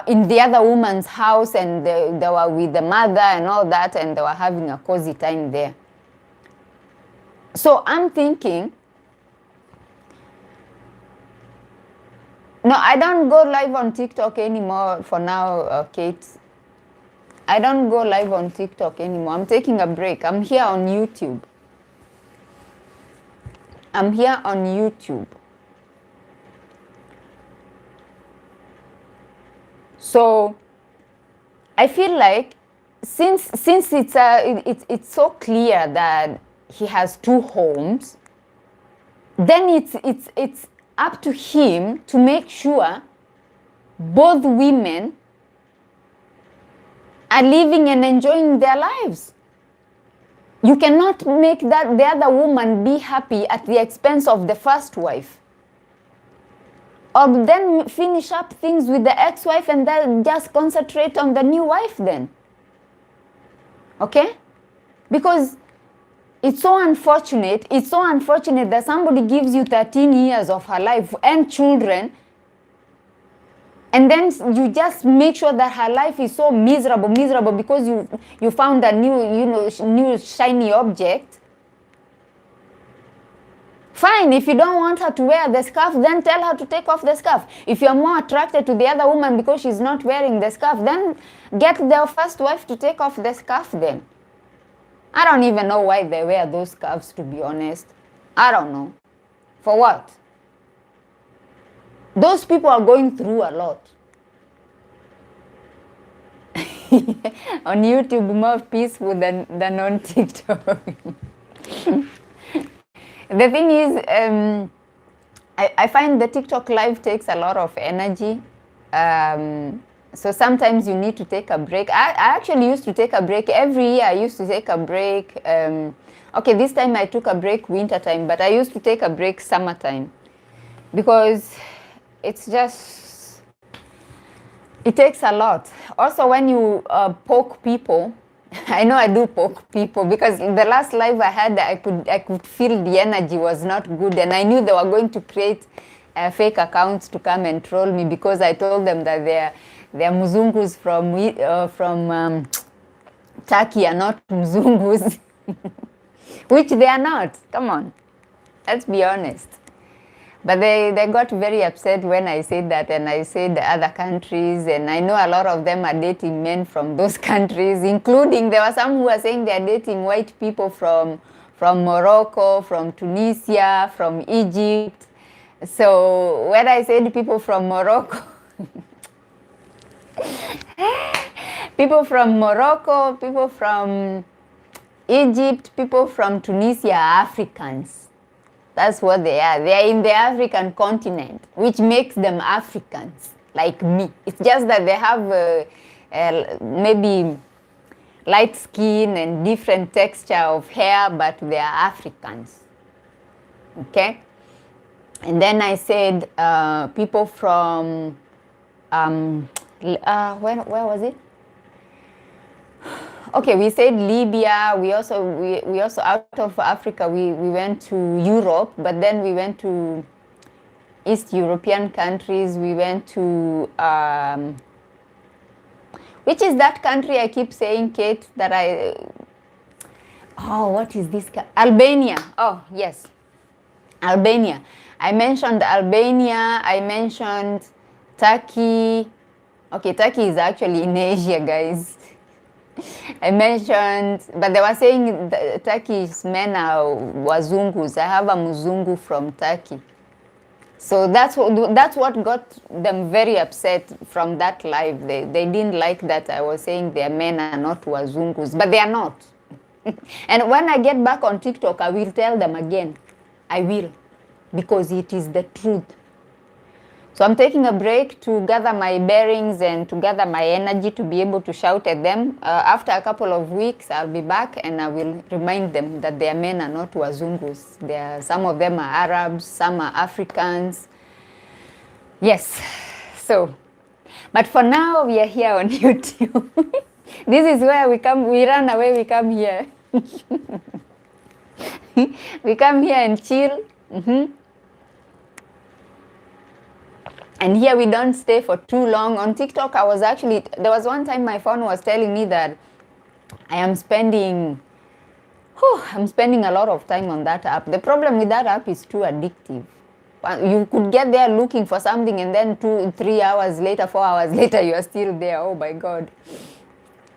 in the other woman's house, and they were with the mother and all that, and they were having a cozy time there. So I'm thinking, no, I don't go live on TikTok anymore for now, Kate. I don't go live on TikTok anymore. I'm taking a break. I'm here on YouTube. I'm here on YouTube. So I feel like since it's so clear that he has two homes, then it's up to him to make sure both women are living and enjoying their lives. You cannot make that the other woman be happy at the expense of the first wife. Or then finish up things with the ex-wife and then just concentrate on the new wife then. Okay? Because it's so unfortunate that somebody gives you 13 years of her life and children, and then you just make sure that her life is so miserable because you found a new shiny object. Fine, if you don't want her to wear the scarf, then tell her to take off the scarf. If you're more attracted to the other woman because she's not wearing the scarf, then get their first wife to take off the scarf then. I don't even know why they wear those scarves, to be honest. I don't know. For what? Those people are going through a lot. On YouTube, more peaceful than on TikTok. The thing is, I find the TikTok live takes a lot of energy. So sometimes you need to take a break. I actually used to take a break. Every year I used to take a break. Okay, this time I took a break winter time, but I used to take a break summertime. Because it's just, it takes a lot. Also, when you poke people, I know I do poke people because in the last live I had, I could feel the energy was not good, and I knew they were going to create fake accounts to come and troll me because I told them that they're Muzungus from Turkey are not Mzungus, which they are not. Come on, let's be honest. But they got very upset when I said that, and I said other countries, and I know a lot of them are dating men from those countries, including, there were some who were saying they're dating white people from Morocco, from Tunisia, from Egypt. So when I said people from Morocco, people from Morocco, people from Egypt, people from Tunisia are Africans. That's what they are. They are in the African continent, which makes them Africans, like me. It's just that they have maybe light skin and different texture of hair, but they are Africans. Okay? And then I said people from, where was it? Okay, we said Libya. We also out of Africa, we went to Europe, but then we went to East European countries. We went to which is that country I keep saying, Kate, that what is this? Albania. Oh, yes. Albania. I mentioned Albania. I mentioned Turkey. Okay, Turkey is actually in Asia, guys. I mentioned, but they were saying Turkish men are Wazungus. I have a Muzungu from Turkey. So that's what got them very upset from that live. They didn't like that I was saying their men are not Wazungus, but they are not. And when I get back on TikTok, I will tell them again. I will, because it is the truth. So I'm taking a break to gather my bearings and to gather my energy to be able to shout at them. After a couple of weeks, I'll be back and I will remind them that their men are not Wazungus. Some of them are Arabs, some are Africans. Yes, so, but for now, we are here on YouTube. This is where we run away, we come here. We come here and chill. And here we don't stay for too long. On TikTok, there was one time my phone was telling me that I'm spending a lot of time on that app. The problem with that app is too addictive. You could get there looking for something and then 2-3 hours later, 4 hours later, you are still there. Oh my God.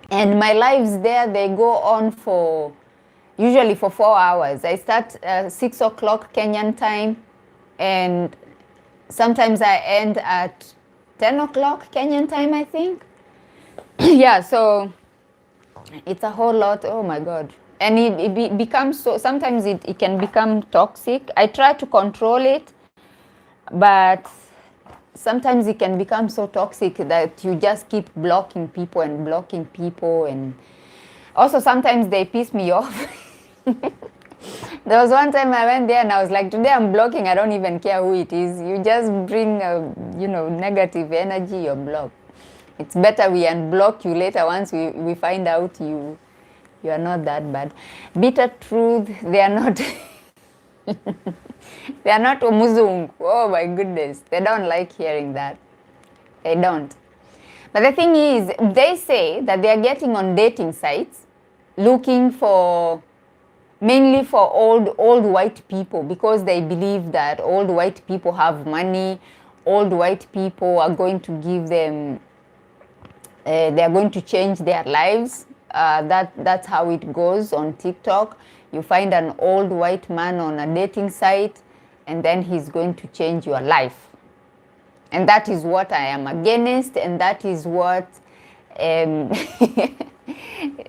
And my lives there, they go on usually for 4 hours. I start 6 o'clock Kenyan time, and sometimes I end at 10 o'clock Kenyan time, I think. Yeah, so it's a whole lot. Oh my God. And it becomes so, sometimes it can become toxic. I try to control it, but sometimes it can become so toxic that you just keep blocking people. And also sometimes they piss me off. There was one time I went there and I was like, today I'm blocking, I don't even care who it is. You just bring, negative energy, you're blocked. It's better we unblock you later once we find out you are not that bad. Bitter truth, they are not, they are not Muzungu. Oh my goodness, they don't like hearing that. They don't. But the thing is, they say that they are getting on dating sites looking mainly for old white people, because they believe that old white people have money, old white people are going to give them, they are going to change their lives. That's how it goes on TikTok. You find an old white man on a dating site, and then he's going to change your life. And that is what I am against, and that is what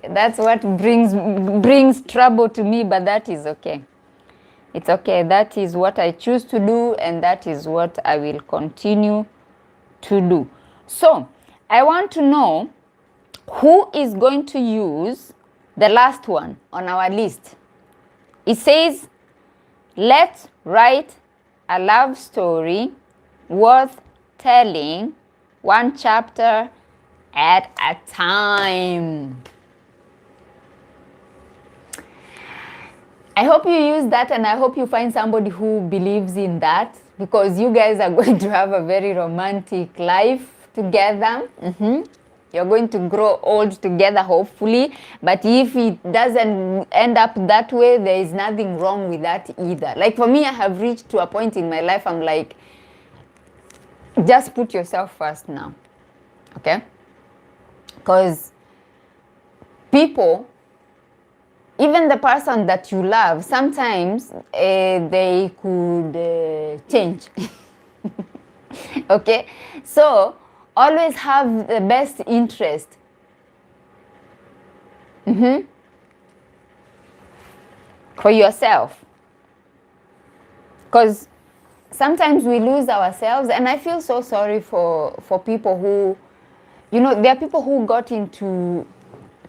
that's what brings trouble to me, but that is okay. It's okay. That is what I choose to do, and that is what I will continue to do. So I want to know who is going to use the last one on our list. It says, let's write a love story worth telling, one chapter at a time. I hope you use that, and I hope you find somebody who believes in that, because you guys are going to have a very romantic life together. You're going to grow old together, hopefully. But if it doesn't end up that way, there is nothing wrong with that either. Like for me, I have reached to a point in my life, I'm like, just put yourself first now, okay? Because people, even the person that you love, sometimes they could change. Okay? So, always have the best interest. For yourself. Because sometimes we lose ourselves, and I feel so sorry for people who, you know, there are people who got into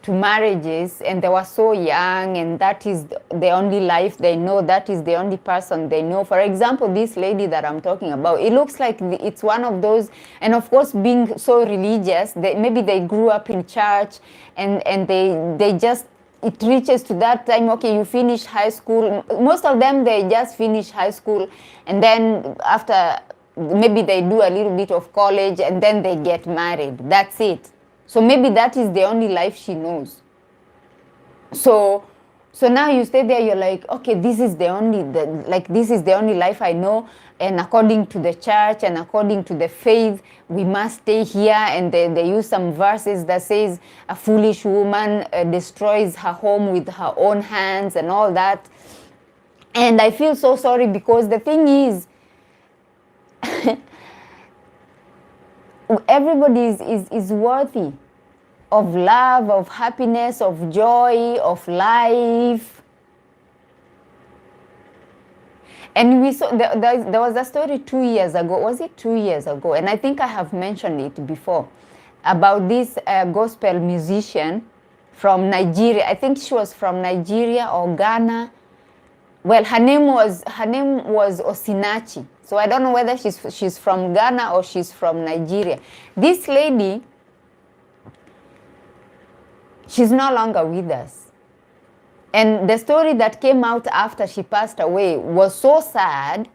marriages and they were so young, and that is the only life they know, that is the only person they know. For example, this lady that I'm talking about, it looks like it's one of those, and of course being so religious, maybe they grew up in church, and they just, it reaches to that time, okay, you finish high school. Most of them, they just finish high school, and then after, maybe they do a little bit of college, and then they get married. That's it. So maybe that is the only life she knows. So now you stay there, you're like, okay, this is the only life I know, and according to the church and according to the faith, we must stay here. And they use some verses that says a foolish woman destroys her home with her own hands and all that. And I feel so sorry, because the thing is, everybody is worthy of love, of happiness, of joy, of life. And we saw, there was a story 2 years ago, was it 2 years ago? And I think I have mentioned it before, about this gospel musician from Nigeria. I think she was from Nigeria or Ghana. Well, her name was Osinachi. So I don't know whether she's from Ghana or she's from Nigeria. This lady, she's no longer with us. And the story that came out after she passed away was so sad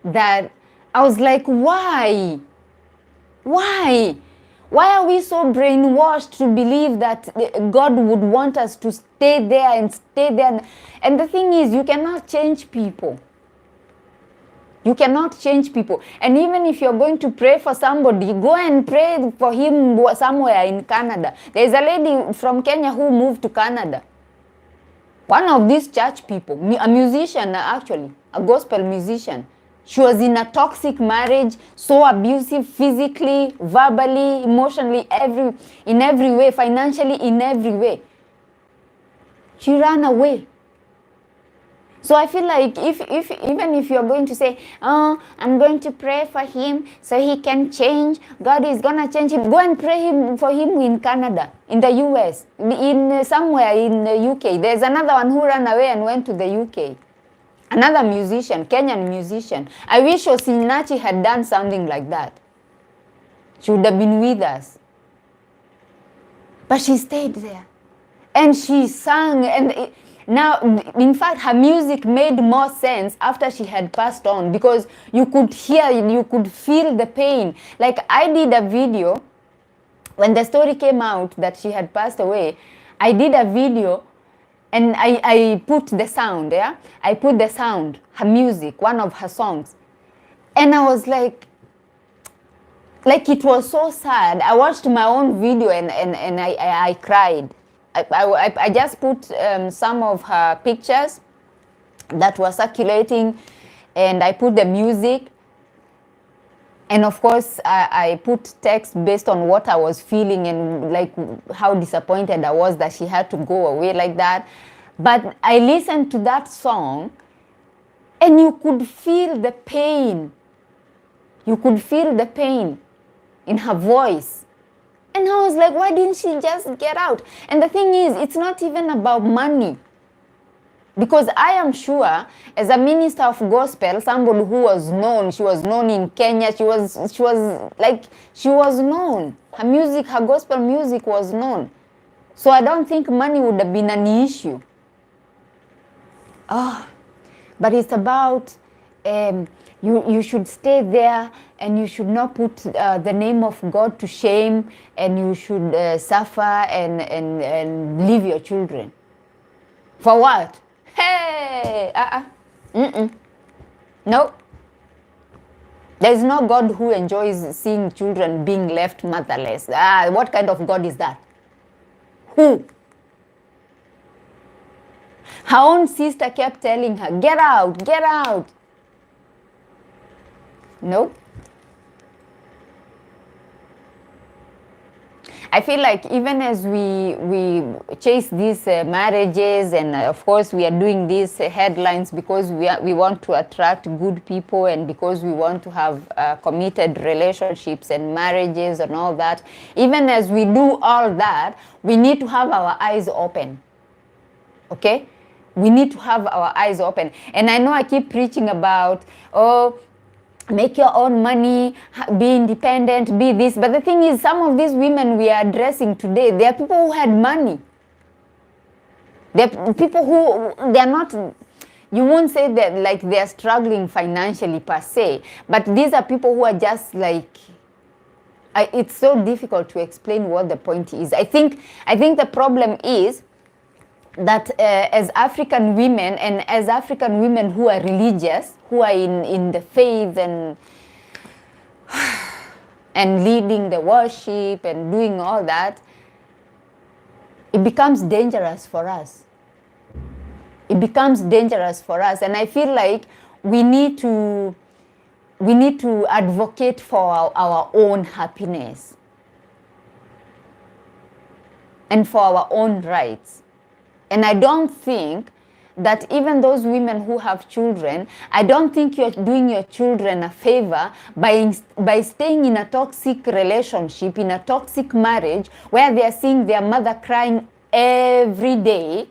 that I was like, why? Why? Why are we so brainwashed to believe that God would want us to stay there and stay there? And the thing is, you cannot change people. You cannot change people. And even if you're going to pray for somebody, go and pray for him somewhere in Canada. There's a lady from Kenya who moved to Canada. One of these church people, a musician actually, a gospel musician. She was in a toxic marriage, so abusive physically, verbally, emotionally, in every way, financially, in every way. She ran away. So I feel like even if you're going to say, oh, I'm going to pray for him so he can change, God is going to change him, go and pray for him in Canada, in the US, in somewhere in the UK. There's another one who ran away and went to the UK. Another musician, Kenyan musician. I wish Osinachi had done something like that. She would have been with us. But she stayed there. And she sang, and now, in fact, her music made more sense after she had passed on, because you could hear, you could feel the pain. Like, I did a video, when the story came out that she had passed away, I did a video, and I put the sound, yeah? I put the sound, her music, one of her songs. And I was like it was so sad. I watched my own video and I cried. I just put some of her pictures that were circulating, and I put the music, and of course I put text based on what I was feeling and like how disappointed I was that she had to go away like that. But I listened to that song, and you could feel the pain. You could feel the pain in her voice. And I was like, why didn't she just get out? And the thing is, it's not even about money. Because I am sure, as a minister of gospel, somebody who was known, she was known in Kenya, she was known. Her music, her gospel music was known. So I don't think money would have been an issue. but it's about you should stay there, and you should not put the name of God to shame, and you should suffer and leave your children. For what? Hey, no. There is no God who enjoys seeing children being left motherless. What kind of God is that? Who? Her own sister kept telling her, get out, get out. No. I feel like even as we chase these marriages, and of course we are doing these headlines because we want to attract good people, and because we want to have committed relationships and marriages and all that, even as we do all that, we need to have our eyes open. Okay? We need to have our eyes open. And I know I keep preaching about, make your own money, be independent, be this. But the thing is, some of these women we are addressing today, they are people who had money. They're people who, they're not, you won't say that like they're struggling financially per se, but these are people who are just like, it's so difficult to explain what the point is. I think the problem is that as African women, and as African women who are religious, who are in the faith and leading the worship and doing all that, it becomes dangerous for us. It becomes dangerous for us. And I feel like we need to advocate for our own happiness and for our own rights. And I don't think that even those women who have children, I don't think you're doing your children a favor by staying in a toxic relationship, in a toxic marriage, where they're seeing their mother crying every day.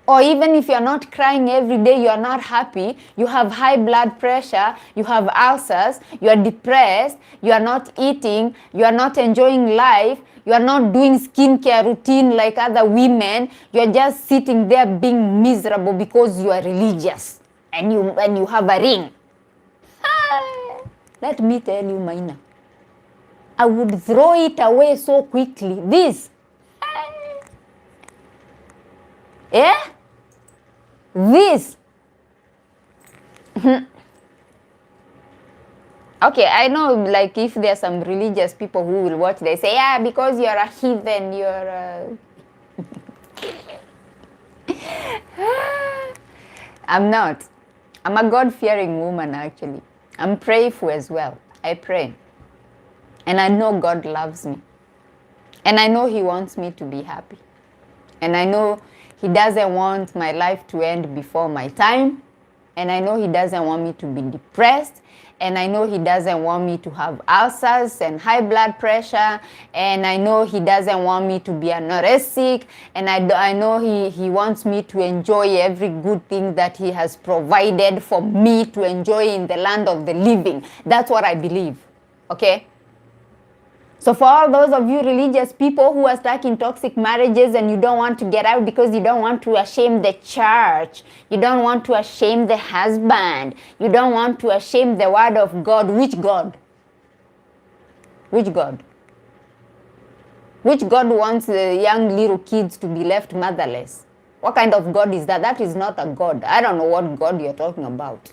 Or even if you're not crying every day, you're not happy, you have high blood pressure, you have ulcers, you're depressed, you are not eating, you are not enjoying life, you are not doing skincare routine like other women, you're just sitting there being miserable because you are religious and you have a ring. Let me tell you, Maina, I would throw it away so quickly. This. Yeah? This. Okay, I know, like, if there's some religious people who will watch, they say, yeah, because you're a heathen, you're a... I'm not. I'm a God-fearing woman, actually. I'm prayerful as well. I pray. And I know God loves me. And I know He wants me to be happy. And I know He doesn't want my life to end before my time. And I know He doesn't want me to be depressed. And I know He doesn't want me to have ulcers and high blood pressure. And I know He doesn't want me to be anorexic. And I know He wants me to enjoy every good thing that He has provided for me to enjoy in the land of the living. That's what I believe. Okay? So for all those of you religious people who are stuck in toxic marriages and you don't want to get out because you don't want to shame the church, you don't want to shame the husband, you don't want to shame the word of God, which God? Which God? Which God wants the young little kids to be left motherless? What kind of God is that? That is not a God. I don't know what God you're talking about.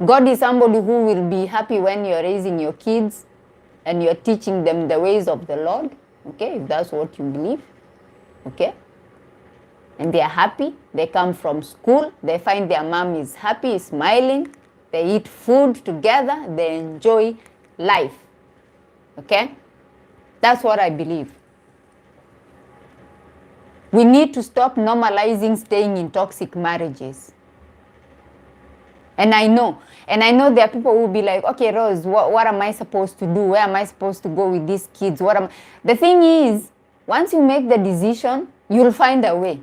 God is somebody who will be happy when you're raising your kids and you're teaching them the ways of the Lord, okay, if that's what you believe, okay? And they're happy, they come from school, they find their mom is happy, smiling, they eat food together, they enjoy life, okay? That's what I believe. We need to stop normalizing staying in toxic marriages. And I know there are people who will be like, okay, Rose, what am I supposed to do? Where am I supposed to go with these kids? The thing is, once you make the decision, you'll find a way.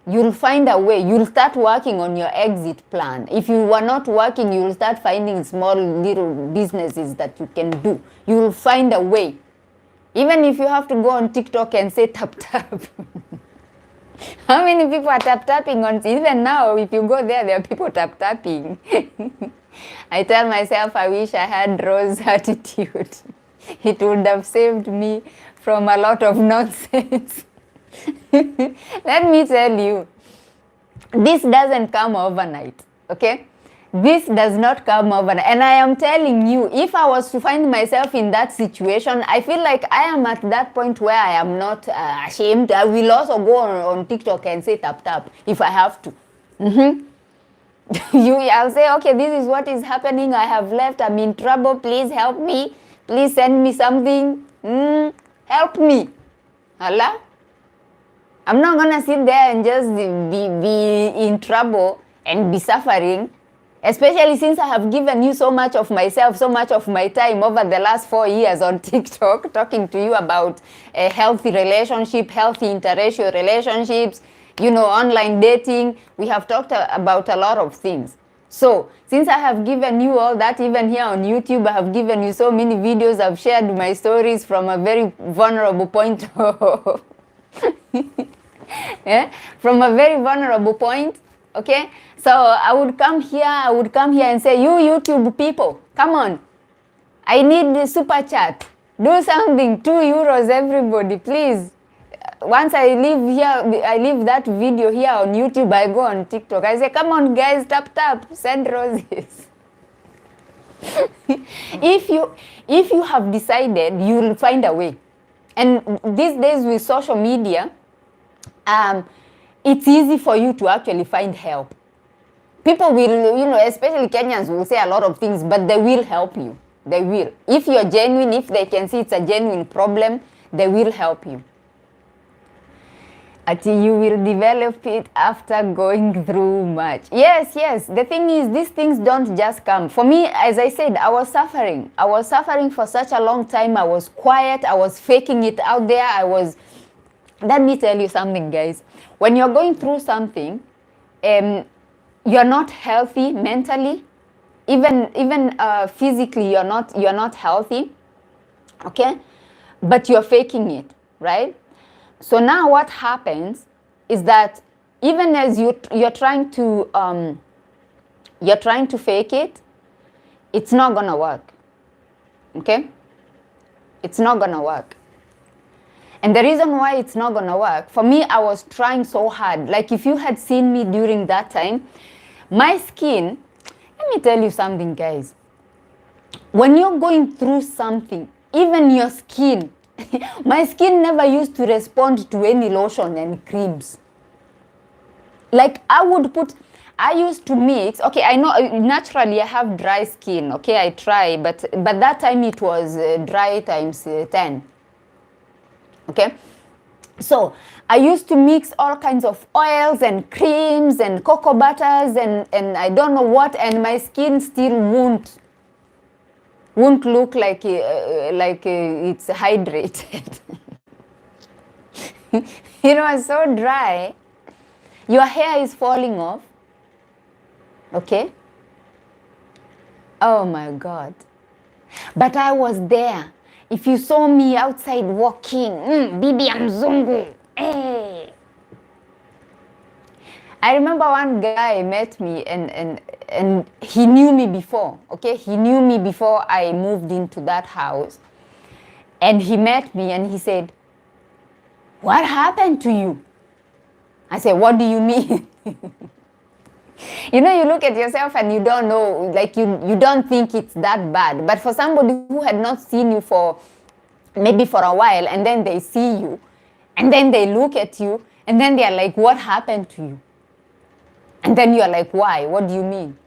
You'll find a way. You'll start working on your exit plan. If you were not working, you'll start finding small little businesses that you can do. You'll find a way. Even if you have to go on TikTok and say tap tap. How many people are tap-tapping on, even now, if you go there are people tap-tapping. I tell myself I wish I had Rose's attitude. It would have saved me from a lot of nonsense. Let me tell you, this doesn't come overnight, okay? This does not come overnight. And I am telling you, if I was to find myself in that situation, I feel like I am at that point where I am not ashamed. I will also go on TikTok and say tap tap if I have to. I'll say, okay, this is what is happening. I have left. I'm in trouble. Please help me. Please send me something. Help me. Allah. I'm not gonna sit there and just be in trouble and be suffering, especially since I have given you so much of myself, so much of my time over the last 4 years on TikTok, talking to you about a healthy relationship, healthy interracial relationships, online dating. We have talked about a lot of things. So, since I have given you all that, even here on YouTube, I have given you so many videos. I've shared my stories from a very vulnerable point of from a very vulnerable point, okay? So I would come here and say, you YouTube people, come on. I need the super chat. Do something, 2 euros everybody, please. Once I leave that video here on YouTube, I go on TikTok. I say, come on guys, tap tap, send roses. If you have decided, you'll find a way. And these days with social media, it's easy for you to actually find help. People will, especially Kenyans will say a lot of things, but they will help you. They will. If you're genuine, if they can see it's a genuine problem, they will help you. Until you will develop it after going through much. Yes. The thing is, these things don't just come. For me, as I said, I was suffering. I was suffering for such a long time. I was quiet. I was faking it out there. Let me tell you something, guys. When you're going through something, you're not healthy mentally, even physically, you're not healthy, okay? But you're faking it, right? So now what happens is that even as you're trying to fake it, it's not gonna work, okay? It's not gonna work. And the reason why it's not gonna work, for me, I was trying so hard. Like if you had seen me during that time, my skin, let me tell you something, guys. When you're going through something, even your skin, my skin never used to respond to any lotion and creams. Like I used to mix, okay, I know naturally I have dry skin, okay, I try, but that time it was dry times 10. Okay, so I used to mix all kinds of oils and creams and cocoa butters and I don't know what, and my skin still won't look like it's hydrated. It's so dry. Your hair is falling off. Okay. Oh my God. But I was there. If you saw me outside walking, Bibi ya Mzungu, hey. I remember one guy met me and he knew me before, okay? He knew me before I moved into that house. And he met me and he said, what happened to you? I said, what do you mean? You look at yourself and you don't know, like you don't think it's that bad. But for somebody who had not seen you for maybe for a while, and then they see you, and then they look at you, and then they're like, what happened to you? And then you're like, why? What do you mean?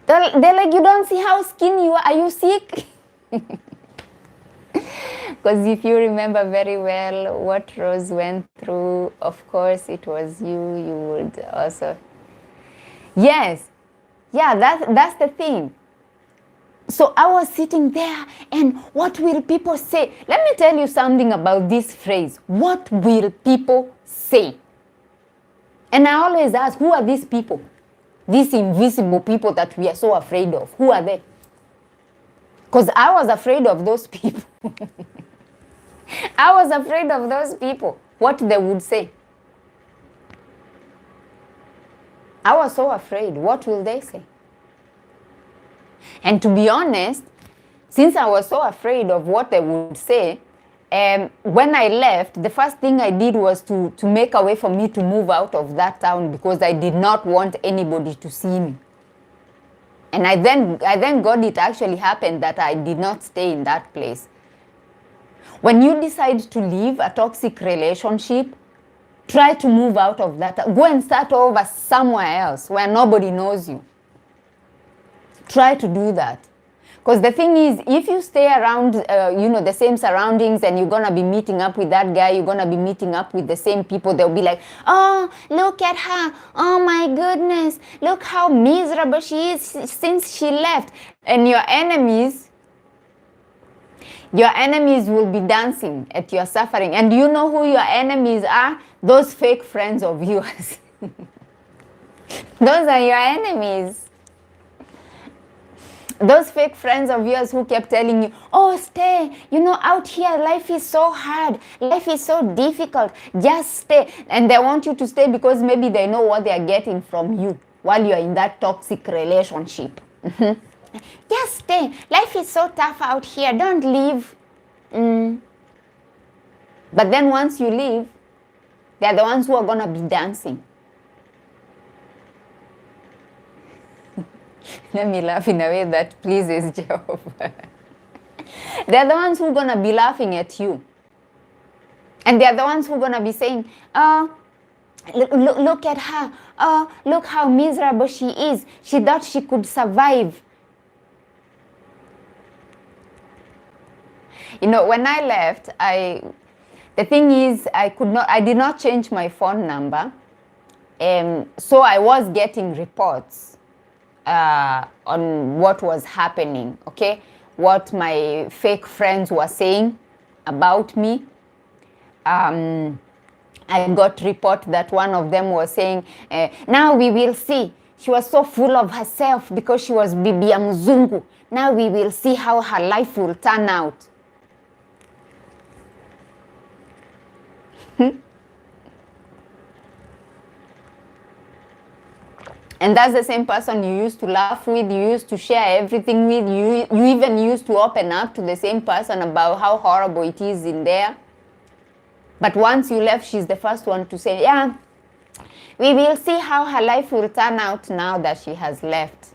They're like, you don't see how skinny you are. Are you sick? Because if you remember very well what Rose went through, of course it was you would also. Yes. Yeah, that's the thing. So I was sitting there and what will people say? Let me tell you something about this phrase. What will people say? And I always ask, who are these people? These invisible people that we are so afraid of. Who are they? Because I was afraid of those people. I was afraid of those people. What they would say. I was so afraid. What will they say? And to be honest, since I was so afraid of what they would say, when I left, the first thing I did was to make a way for me to move out of that town, because I did not want anybody to see me. And I then got it actually happened that I did not stay in that place. When you decide to leave a toxic relationship, try to move out of that. Go and start over somewhere else where nobody knows you. Try to do that. Because the thing is, if you stay around, the same surroundings, and you're going to be meeting up with that guy, you're going to be meeting up with the same people, they'll be like, oh, look at her. Oh, my goodness. Look how miserable she is since she left. And your enemies will be dancing at your suffering. And you know who your enemies are? Those fake friends of yours. Those are your enemies. Those fake friends of yours who kept telling you, oh, stay, out here, life is so hard, life is so difficult, just stay. And they want you to stay because maybe they know what they are getting from you while you are in that toxic relationship. Just stay, life is so tough out here, don't leave. But then once you leave, they're the ones who are going to be dancing. Let me laugh in a way that pleases Jehovah. They're the ones who are going to be laughing at you. And they're the ones who are going to be saying, oh, look at her. Oh, look how miserable she is. She thought she could survive. When I left, the thing is, I did not change my phone number. So I was getting reports on what was happening, okay? What my fake friends were saying about me. I got report that one of them was saying, now we will see. She was so full of herself because she was Bibi ya Mzungu. Now we will see how her life will turn out. And that's the same person you used to laugh with, you used to share everything with, you even used to open up to the same person about how horrible it is in there. But once you left, she's the first one to say, yeah, we will see how her life will turn out now that she has left.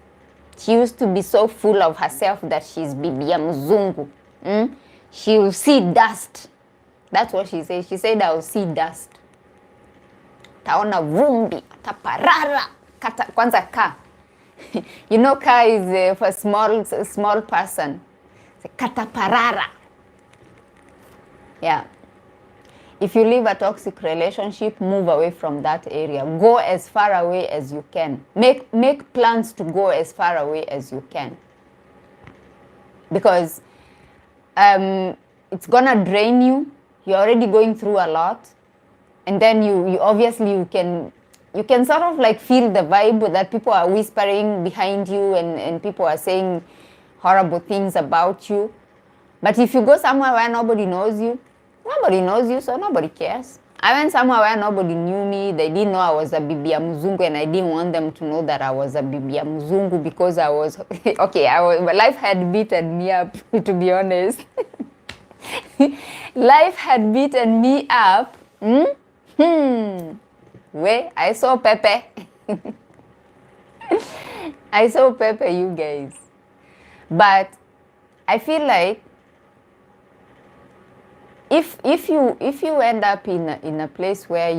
She used to be so full of herself that she's Bibi ya Mzungu. She will see dust. That's what she said. She said, I will see dust. Taona vumbi, taparara. Kwanza ka. Ka is for a small person. Kataparara. Yeah. If you leave a toxic relationship, move away from that area. Go as far away as you can. Make plans to go as far away as you can. Because it's gonna drain you. You're already going through a lot. And then you obviously you can sort of like feel the vibe that people are whispering behind you and people are saying horrible things about you. But if you go somewhere where nobody knows you, so nobody cares. I went somewhere where nobody knew me. They didn't know I was a Bibi ya Mzungu, and I didn't want them to know that I was a Bibi ya Mzungu because I was, life had beaten me up, to be honest. Life had beaten me up. I saw Pepe. I saw Pepe, you guys. But I feel like if you end up in a place where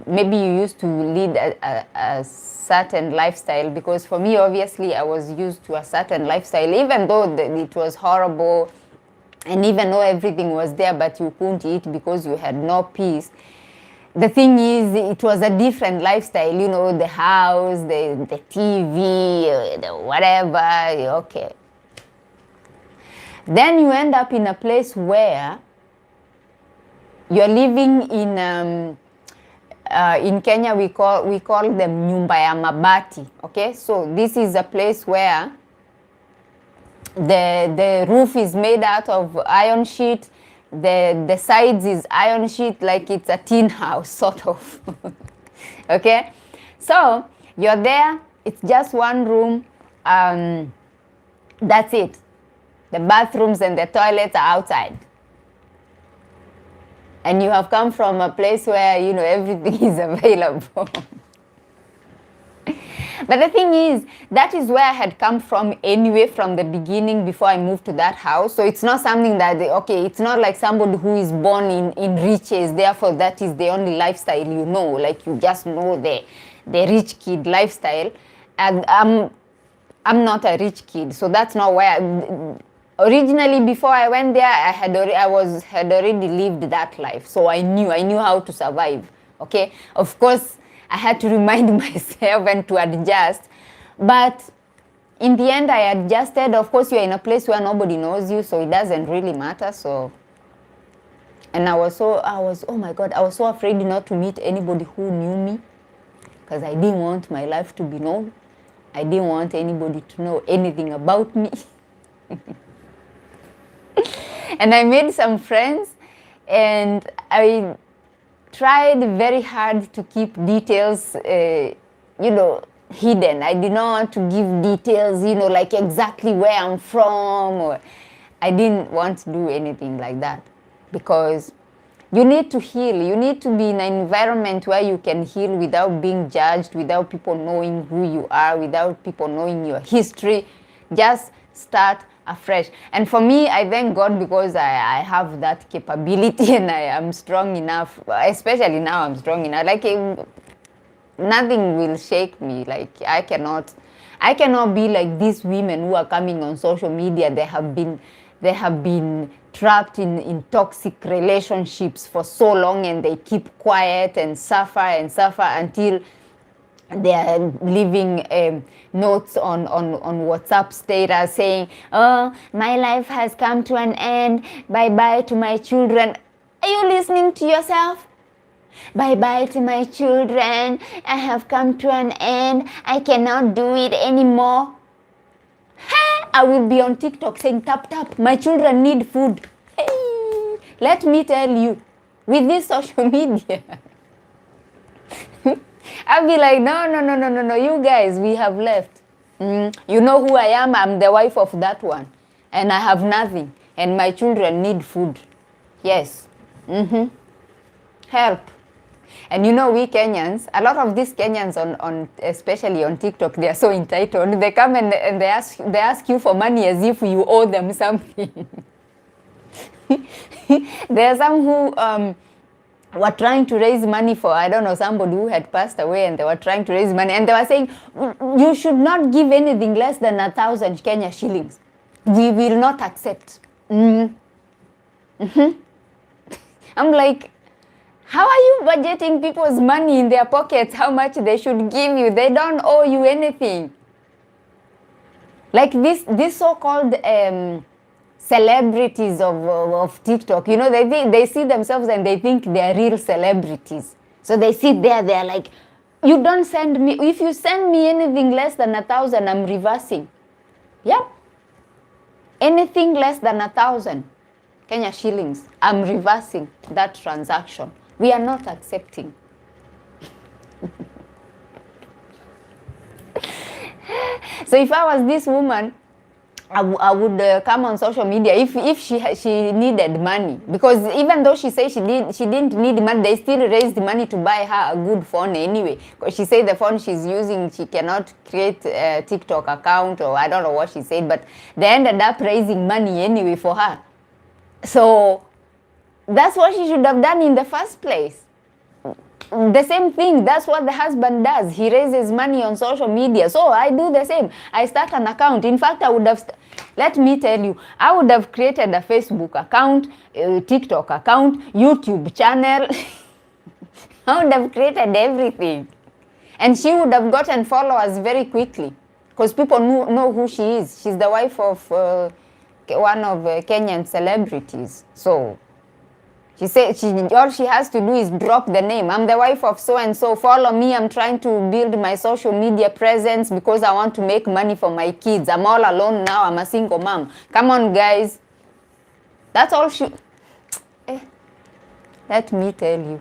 maybe you used to lead a certain lifestyle, because for me, obviously, I was used to a certain lifestyle, even though it was horrible, and even though everything was there, but you couldn't eat because you had no peace. The thing is, it was a different lifestyle, the house, the TV, the whatever, okay. Then you end up in a place where you're living in Kenya, we call them nyumba ya mabati, okay? So this is a place where the roof is made out of iron sheet. The sides is iron sheet, like it's a tin house, sort of. Okay? So you're there, it's just one room, that's it. The bathrooms and the toilets are outside. And you have come from a place where, you know, everything is available. But the thing is, that is where I had come from anyway from the beginning before I moved to that house. So it's not something that, okay, it's not like somebody who is born in riches, therefore that is the only lifestyle you know. Like you just know the rich kid lifestyle. And I'm not a rich kid, so that's not where originally before I went there, I had already lived that life. So I knew how to survive. Okay, of course I had to remind myself and to adjust, but in the end I adjusted. Of course, you're in a place where nobody knows you, so it doesn't really matter. So, and I was oh my God, I was so afraid not to meet anybody who knew me, because I didn't want my life to be known. I didn't want anybody to know anything about me. And I made some friends, and I tried very hard to keep details, hidden. I did not want to give details, like exactly where I'm from, or I didn't want to do anything like that, because you need to heal. You need to be in an environment where you can heal without being judged, without people knowing who you are, without people knowing your history. Just start afresh. And for me, I thank God, because I have that capability and I am strong enough, especially now I'm strong enough. Like nothing will shake me. Like I cannot be like these women who are coming on social media. They have been trapped in toxic relationships for so long, and they keep quiet and suffer until they are leaving notes on WhatsApp status saying, "Oh, my life has come to an end. Bye-bye to my children." Are you listening to yourself? Bye-bye to my children. I have come to an end. I cannot do it anymore. I will be on TikTok saying, "Tap, tap. My children need food." Hey, let me tell you, with this social media, I'll be like, no, you guys, we have left. You know who I am? I'm the wife of that one. And I have nothing. And my children need food. Yes. Help. And you know, we Kenyans, a lot of these Kenyans on especially on TikTok, they are so entitled. They come and they ask you for money as if you owe them something. There are some who were trying to raise money for, I don't know, somebody who had passed away, and they were trying to raise money, and they were saying, "You should not give anything less than 1,000 Kenya shillings. We will not accept." I'm like, how are you budgeting people's money in their pockets, how much they should give you? They don't owe you anything. Like this so-called celebrities of TikTok, they see themselves and they think they are real celebrities. So they sit there, they're like, "You don't send me, if you send me anything less than 1,000, I'm reversing." Yep. Anything less than 1,000 Kenya shillings, I'm reversing that transaction. We are not accepting. So if I was this woman, I would come on social media if she needed money, because even though she said she didn't need money, they still raised money to buy her a good phone anyway, because she said the phone she's using, she cannot create a TikTok account, or I don't know what she said, but they ended up raising money anyway for her. So that's what she should have done in the first place. The same thing, that's what the husband does. He raises money on social media. So I do the same. I start an account. In fact, I would have, let me tell you, I would have created a Facebook account, a TikTok account, YouTube channel. I would have created everything. And she would have gotten followers very quickly, because people know who she is. She's the wife of one of Kenyan celebrities. So she said all she has to do is drop the name. "I'm the wife of so-and-so. Follow me. I'm trying to build my social media presence because I want to make money for my kids. I'm all alone now. I'm a single mom. Come on, guys." That's all she... Let me tell you.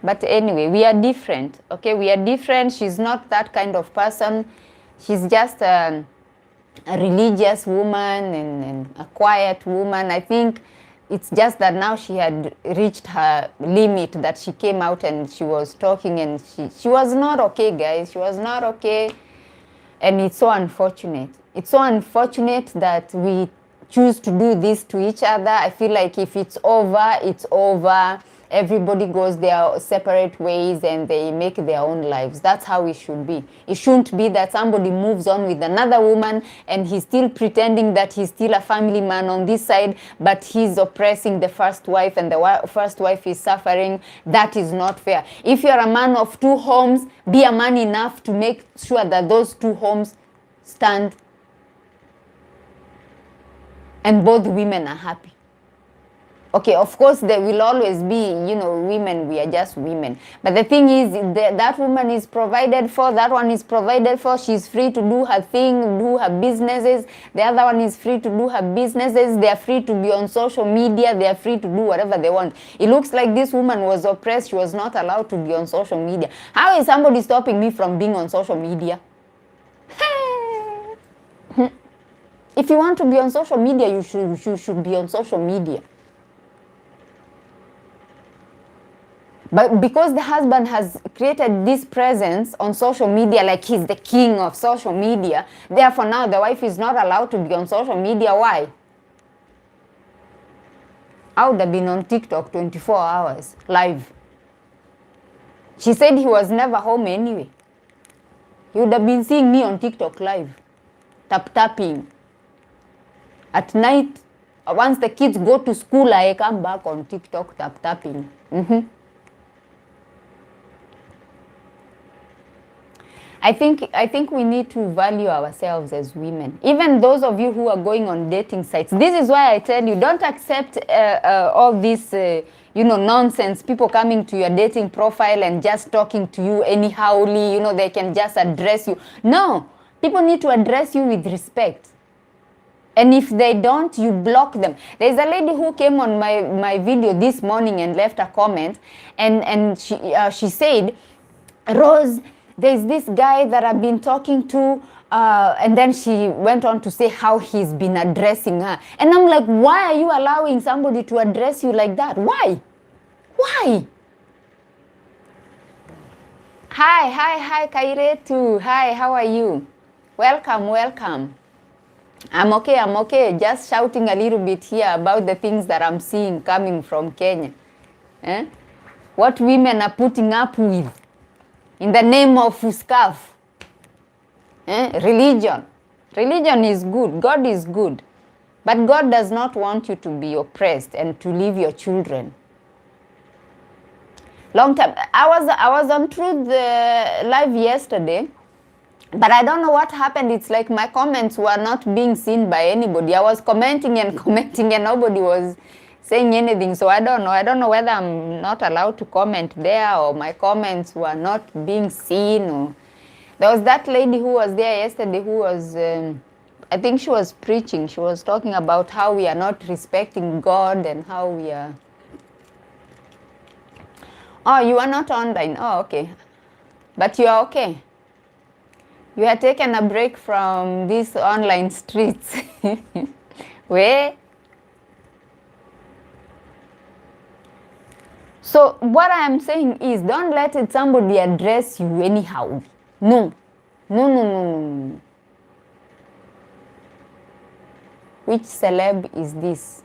But anyway, we are different, okay? We are different. She's not that kind of person. She's just a religious woman and a quiet woman. I think it's just that now she had reached her limit, that she came out and she was talking, and she was not okay, guys. She was not okay. And it's so unfortunate. It's so unfortunate that we choose to do this to each other. I feel like if it's over, it's over. Everybody goes their separate ways and they make their own lives. That's how it should be. It shouldn't be that somebody moves on with another woman and he's still pretending that he's still a family man on this side, but he's oppressing the first wife and the first wife is suffering. That is not fair. If you're a man of two homes, be a man enough to make sure that those two homes stand and both women are happy. Okay, of course, there will always be, women, we are just women. But the thing is, that woman is provided for, that one is provided for. She's free to do her thing, do her businesses. The other one is free to do her businesses. They are free to be on social media. They are free to do whatever they want. It looks like this woman was oppressed. She was not allowed to be on social media. How is somebody stopping me from being on social media? If you want to be on social media, you should be on social media. But because the husband has created this presence on social media, like he's the king of social media, therefore now the wife is not allowed to be on social media. Why? I would have been on TikTok 24 hours, live. She said he was never home anyway. He would have been seeing me on TikTok live, tapping. At night, once the kids go to school, I come back on TikTok, tapping. I think we need to value ourselves as women. Even those of you who are going on dating sites. This is why I tell you, don't accept all this, nonsense. People coming to your dating profile and just talking to you anyhowly. They can just address you. No, people need to address you with respect. And if they don't, you block them. There's a lady who came on my video this morning and left a comment, and she said, Rose, there's this guy that I've been talking to, and then she went on to say how he's been addressing her. And I'm like, why are you allowing somebody to address you like that? Why? Why? Hi, Kairetu. Hi, how are you? Welcome. I'm okay. Just shouting a little bit here about the things that I'm seeing coming from Kenya. What women are putting up with in the name of scarf. Religion. Religion is good. God is good. But God does not want you to be oppressed and to leave your children. Long time. I was on Truth Live yesterday. But I don't know what happened. It's like my comments were not being seen by anybody. I was commenting and nobody was saying anything. So I don't know. I don't know whether I'm not allowed to comment there or my comments were not being seen. Or there was that lady who was there yesterday who was, I think she was preaching. She was talking about how we are not respecting God and how we are... Oh, you are not online. Oh, okay. But you are okay. You had taken a break from these online streets. Where? So what I am saying is, don't let somebody address you anyhow. No. Which celeb is this?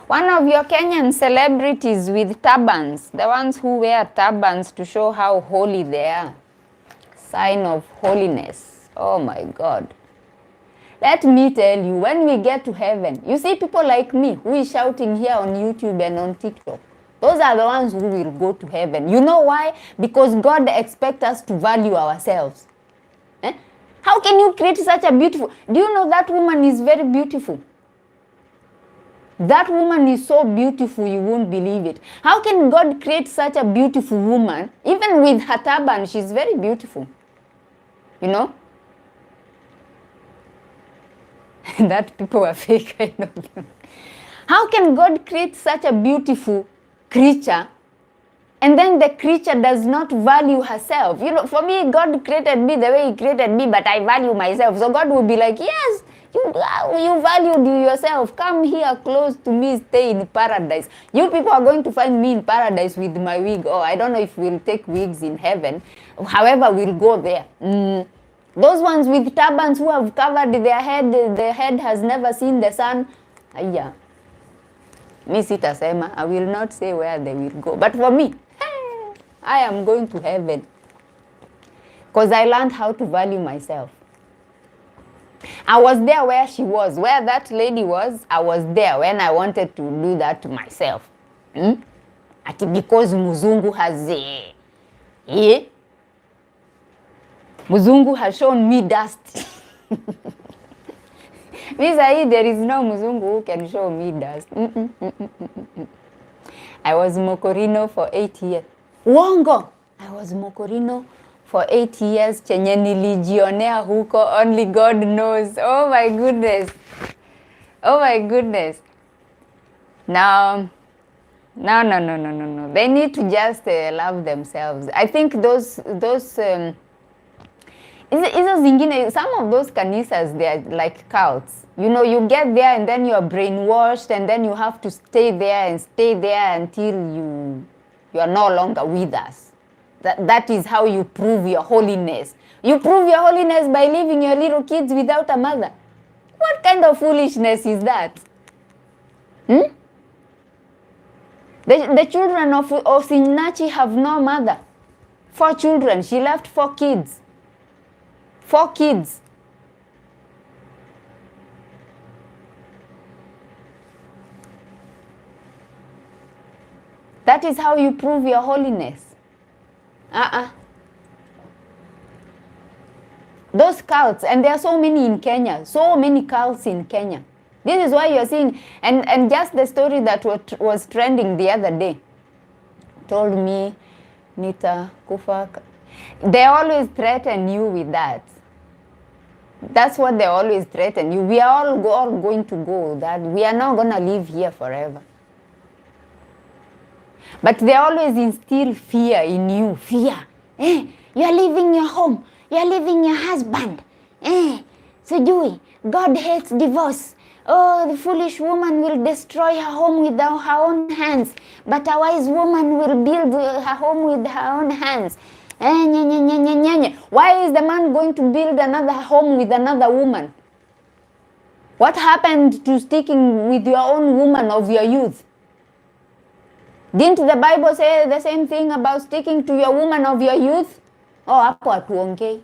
One of your Kenyan celebrities with turbans. The ones who wear turbans to show how holy they are. Sign of holiness. Oh my God. Let me tell you, when we get to heaven, you see people like me who is shouting here on YouTube and on TikTok. Those are the ones who will go to heaven. You know why? Because God expects us to value ourselves. How can you create such a beautiful... Do you know that woman is very beautiful? That woman is so beautiful, you won't believe it. How can God create such a beautiful woman? Even with her turban, she's very beautiful. That people are fake, I know. How can God create such a beautiful creature And then the creature does not value herself. You know, for me, God created me the way He created me, but I value myself. So God will be like, yes, you valued yourself. Come here close to me, stay in paradise. You people are going to find me in paradise with my wig. Oh, I don't know if we'll take wigs in heaven. However, we'll go there. Those ones with turbans who have covered their head has never seen the sun. Yeah. Mi sitasema, I will not say where they will go. But for me, I am going to heaven. Because I learned how to value myself. I was there where she was. Where that lady was, I was there when I wanted to do that to myself. Because Muzungu has... Muzungu has shown me dust. There is no Muzungu who can show me dust. I was Mokorino for 8 years. Uongo! I was Mokorino for 8 years. Chenye nilijionea huko, only God knows. Oh my goodness. Oh my goodness. No. They need to just love themselves. I think those some of those kanisas, they are like cults. You know, you get there and then you are brainwashed and then you have to stay there until you are no longer with us. That is how you prove your holiness. You prove your holiness by leaving your little kids without a mother. What kind of foolishness is that? The children of Osinachi have no mother. 4 children. She left 4 kids. 4 kids. That is how you prove your holiness. Those cults, and there are so many in Kenya, so many cults in Kenya. This is why you're seeing, and just the story that was trending the other day told me, Nita Kufaka, they always threaten you with that. That's what they always threaten you. We are all going to go. That we are not going to live here forever. But they always instill fear in you. Fear. You are leaving your home. You are leaving your husband. Sijui. God hates divorce. Oh, the foolish woman will destroy her home with her own hands. But a wise woman will build her home with her own hands. Why is the man going to build another home with another woman? What happened to sticking with your own woman of your youth? Didn't the Bible say the same thing about sticking to your woman of your youth? Oh, hapo hatuongei.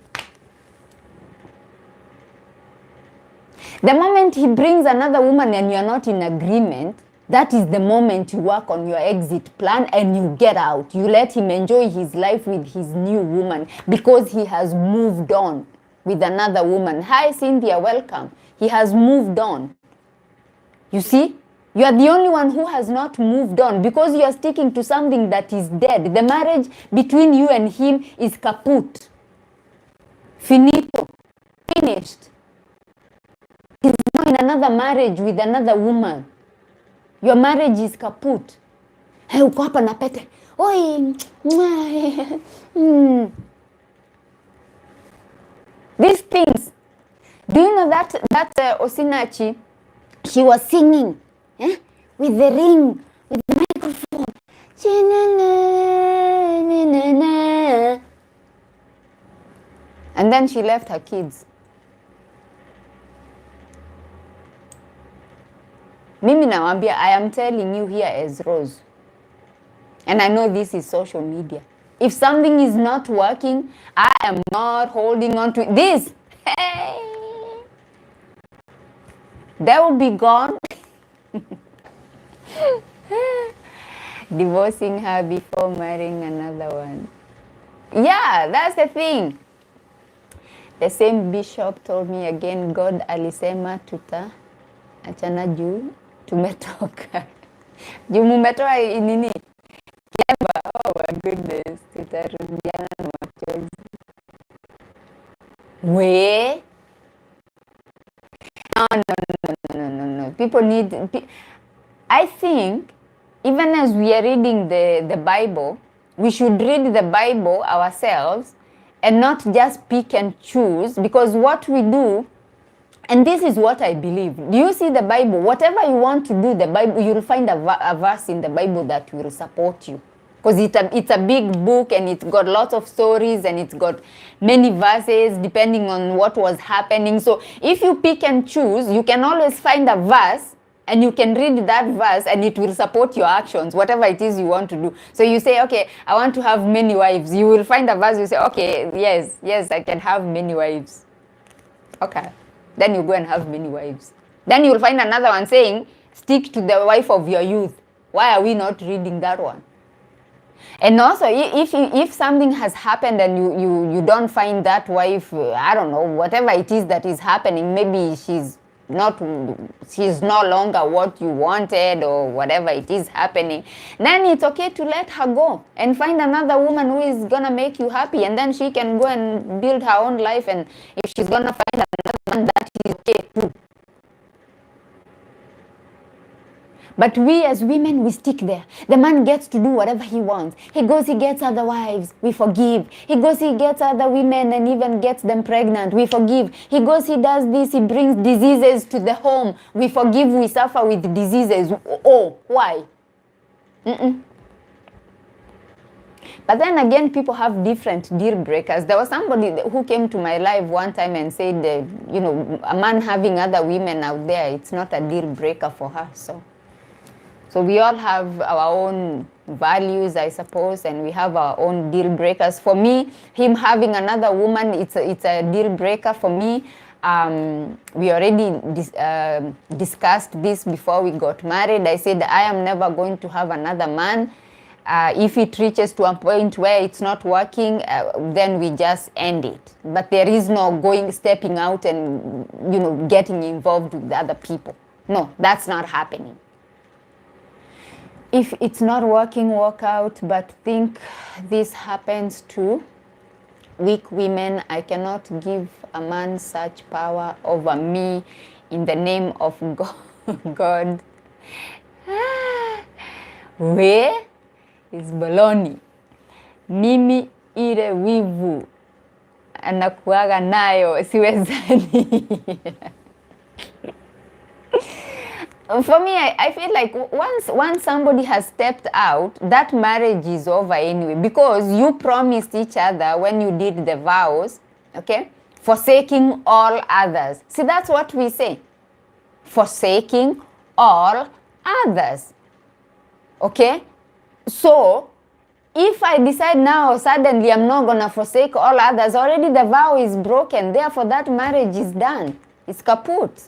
The moment he brings another woman and you're not in agreement, that is the moment you work on your exit plan and you get out. You let him enjoy his life with his new woman because he has moved on with another woman. Hi, Cynthia, welcome. He has moved on. You see? You are the only one who has not moved on because you are sticking to something that is dead. The marriage between you and him is kaput. Finito. Finished. He's now in another marriage with another woman. Your marriage is kaput. Hey, uko hapa na pete. Oi. These things. Do you know that Osinachi, she was singing with the ring, with the microphone. And then she left her kids. Mimi nawambia, I am telling you here as Rose. And I know this is social media. If something is not working, I am not holding on to this. Hey! They will be gone. Divorcing her before marrying another one. Yeah, that's the thing. The same bishop told me again, God alisema achana juu tumetoka. Juu mumetoa nini? Kilemba. Oh my goodness. Tutarudiana na machozi. We? No. People need... I think, even as we are reading the Bible, we should read the Bible ourselves and not just pick and choose, because what we do, and this is what I believe. Do you see the Bible? Whatever you want to do, the Bible, you'll find a verse in the Bible that will support you. Because it's a big book, and it's got lots of stories, and it's got many verses depending on what was happening. So if you pick and choose, you can always find a verse, and you can read that verse, and it will support your actions, whatever it is you want to do. So you say, okay, I want to have many wives. You will find a verse, you say, okay, yes, I can have many wives. Okay. Then you go and have many wives. Then you'll find another one saying, stick to the wife of your youth. Why are we not reading that one? And also, if something has happened and you don't find that wife, I don't know, whatever it is that is happening, maybe she's no longer what you wanted, or whatever it is happening, then it's okay to let her go and find another woman who is gonna make you happy, and then she can go and build her own life. And if she's gonna find another one, that is okay too. But we as women, we stick there. The man gets to do whatever he wants. He goes, he gets other wives, we forgive. He goes, he gets other women and even gets them pregnant, we forgive. He goes, he does this, he brings diseases to the home, we forgive, we suffer with diseases. Oh, why? But then again, people have different deal breakers. There was somebody who came to my live one time and said, a man having other women out there, it's not a deal breaker for her. So we all have our own values, I suppose, and we have our own deal breakers. For me, him having another woman, it's a deal breaker for me. We already discussed this before we got married. I said I am never going to have another man. If it reaches to a point where it's not working, then we just end it. But there is no stepping out and getting involved with other people. No, that's not happening. If it's not working, walk out. But think this happens to weak women. I cannot give a man such power over me in the name of God. Where is baloney? Mimi ile wivu anakuaga nayo siwezani. For me, I feel like once somebody has stepped out, that marriage is over anyway, because you promised each other when you did the vows, okay, forsaking all others. See, that's what we say. Forsaking all others. Okay? So, if I decide now, suddenly I'm not going to forsake all others, already the vow is broken. Therefore, that marriage is done. It's kaput.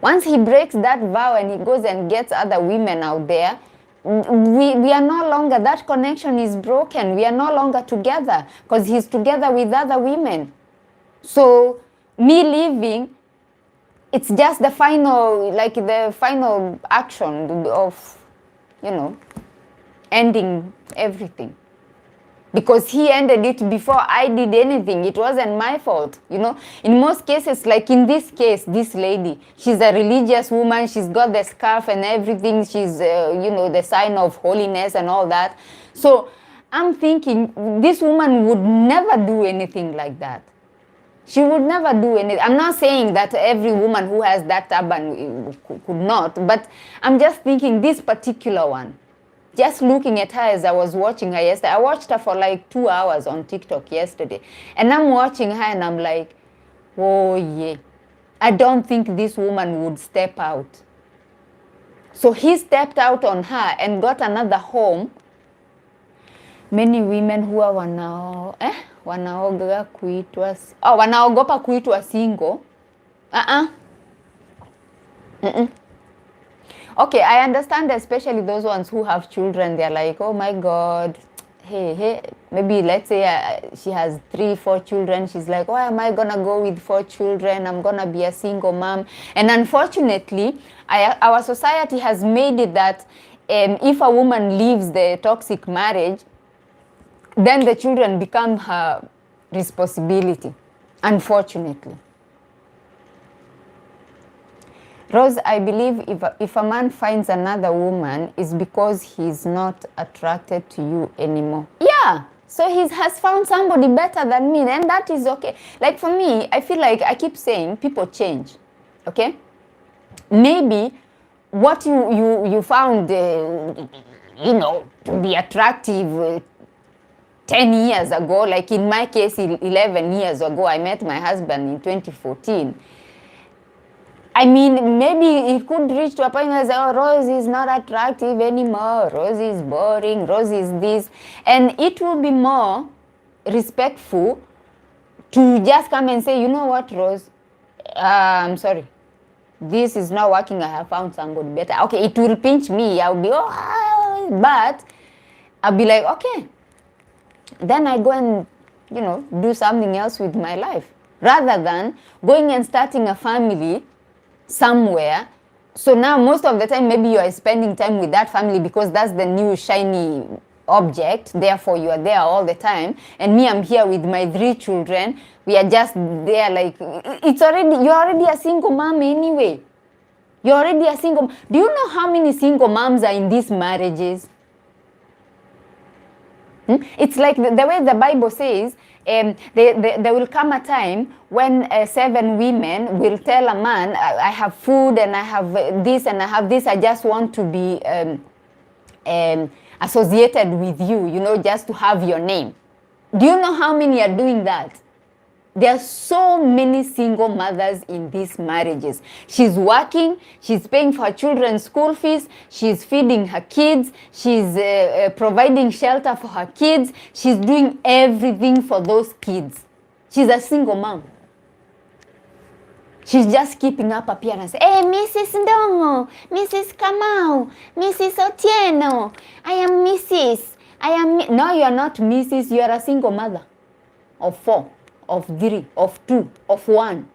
Once he breaks that vow and he goes and gets other women out there, we are no longer, that connection is broken. We are no longer together because he's together with other women. So me leaving, it's just the final action of, ending everything. Because he ended it before I did anything. It wasn't my fault, In most cases, like in this case, this lady, she's a religious woman. She's got the scarf and everything. She's, the sign of holiness and all that. So I'm thinking this woman would never do anything like that. She would never do anything. I'm not saying that every woman who has that turban could not, but I'm just thinking this particular one. Just looking at her as I was watching her yesterday. I watched her for like 2 hours on TikTok yesterday. And I'm watching her and I'm like, oh yeah. I don't think this woman would step out. So he stepped out on her and got another home. Many women huwa wanaogopa kuitwa single. Okay, I understand, especially those ones who have children. They're like, oh my God, hey, maybe let's say she has 3-4 children. She's like, why am I gonna go with 4 children? I'm gonna be a single mom. And unfortunately, our society has made it that if a woman leaves the toxic marriage, then the children become her responsibility, unfortunately. Rose, I believe if a man finds another woman, it's because he's not attracted to you anymore. Yeah. So he has found somebody better than me, and that is okay. Like for me, I feel like I keep saying people change. Okay? Maybe what you found, to be attractive 10 years ago, like in my case, 11 years ago, I met my husband in 2014. I mean, maybe it could reach to a point where say, oh, Rose is not attractive anymore. Rose is boring. Rose is this. And it will be more respectful to just come and say, you know what, Rose, I'm sorry. This is not working. I have found somebody better. Okay, it will pinch me. I'll be, but I'll be like, okay. Then I go and, do something else with my life. Rather than going and starting a family somewhere. So now most of the time maybe you are spending time with that family because that's the new shiny object, therefore you are there all the time, and me, I'm here with my 3 children. We are just there, like you're already a single mom anyway. You're already a single. Do you know how many single moms are in these marriages? It's like the way the Bible says, there will come a time when 7 women will tell a man, I have food and I have this and I have this, I just want to be associated with you, just to have your name. Do you know how many are doing that? There are so many single mothers in these marriages. She's working, she's paying for her children's school fees, she's feeding her kids, she's providing shelter for her kids, she's doing everything for those kids. She's a single mom. She's just keeping up appearance. Hey, Mrs. Ndongo, Mrs. Kamau, Mrs. Otieno, I am Mrs. No, you are not Mrs. You are a single mother of 4. Of 3, of 2, of 1.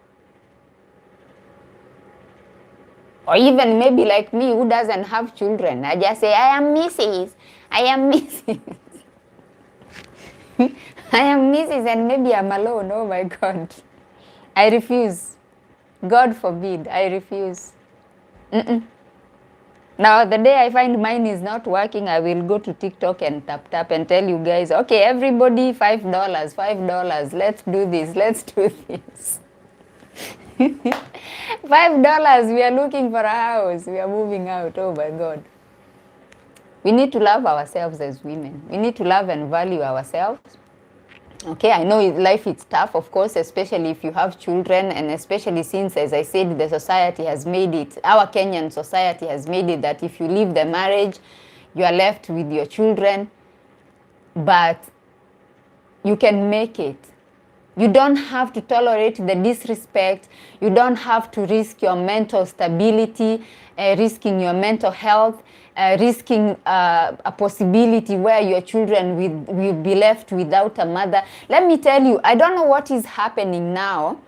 Or even maybe like me who doesn't have children. I just say, I am Mrs. I am Mrs. I am Mrs. and maybe I'm alone. Oh my God. I refuse. God forbid, I refuse. Now, the day I find mine is not working, I will go to TikTok and tap and tell you guys, okay, everybody, $5, $5. Let's do this. Let's do this. $5. We are looking for a house. We are moving out. Oh my God. We need to love ourselves as women. We need to love and value ourselves. Okay, I know life is tough, of course, especially if you have children, and especially since, as I said, the society has made it, our Kenyan society has made it that if you leave the marriage, you are left with your children, but you can make it. You don't have to tolerate the disrespect. You don't have to risk your mental stability, risking your mental health, risking a possibility where your children will be left without a mother. Let me tell you, I don't know what is happening now.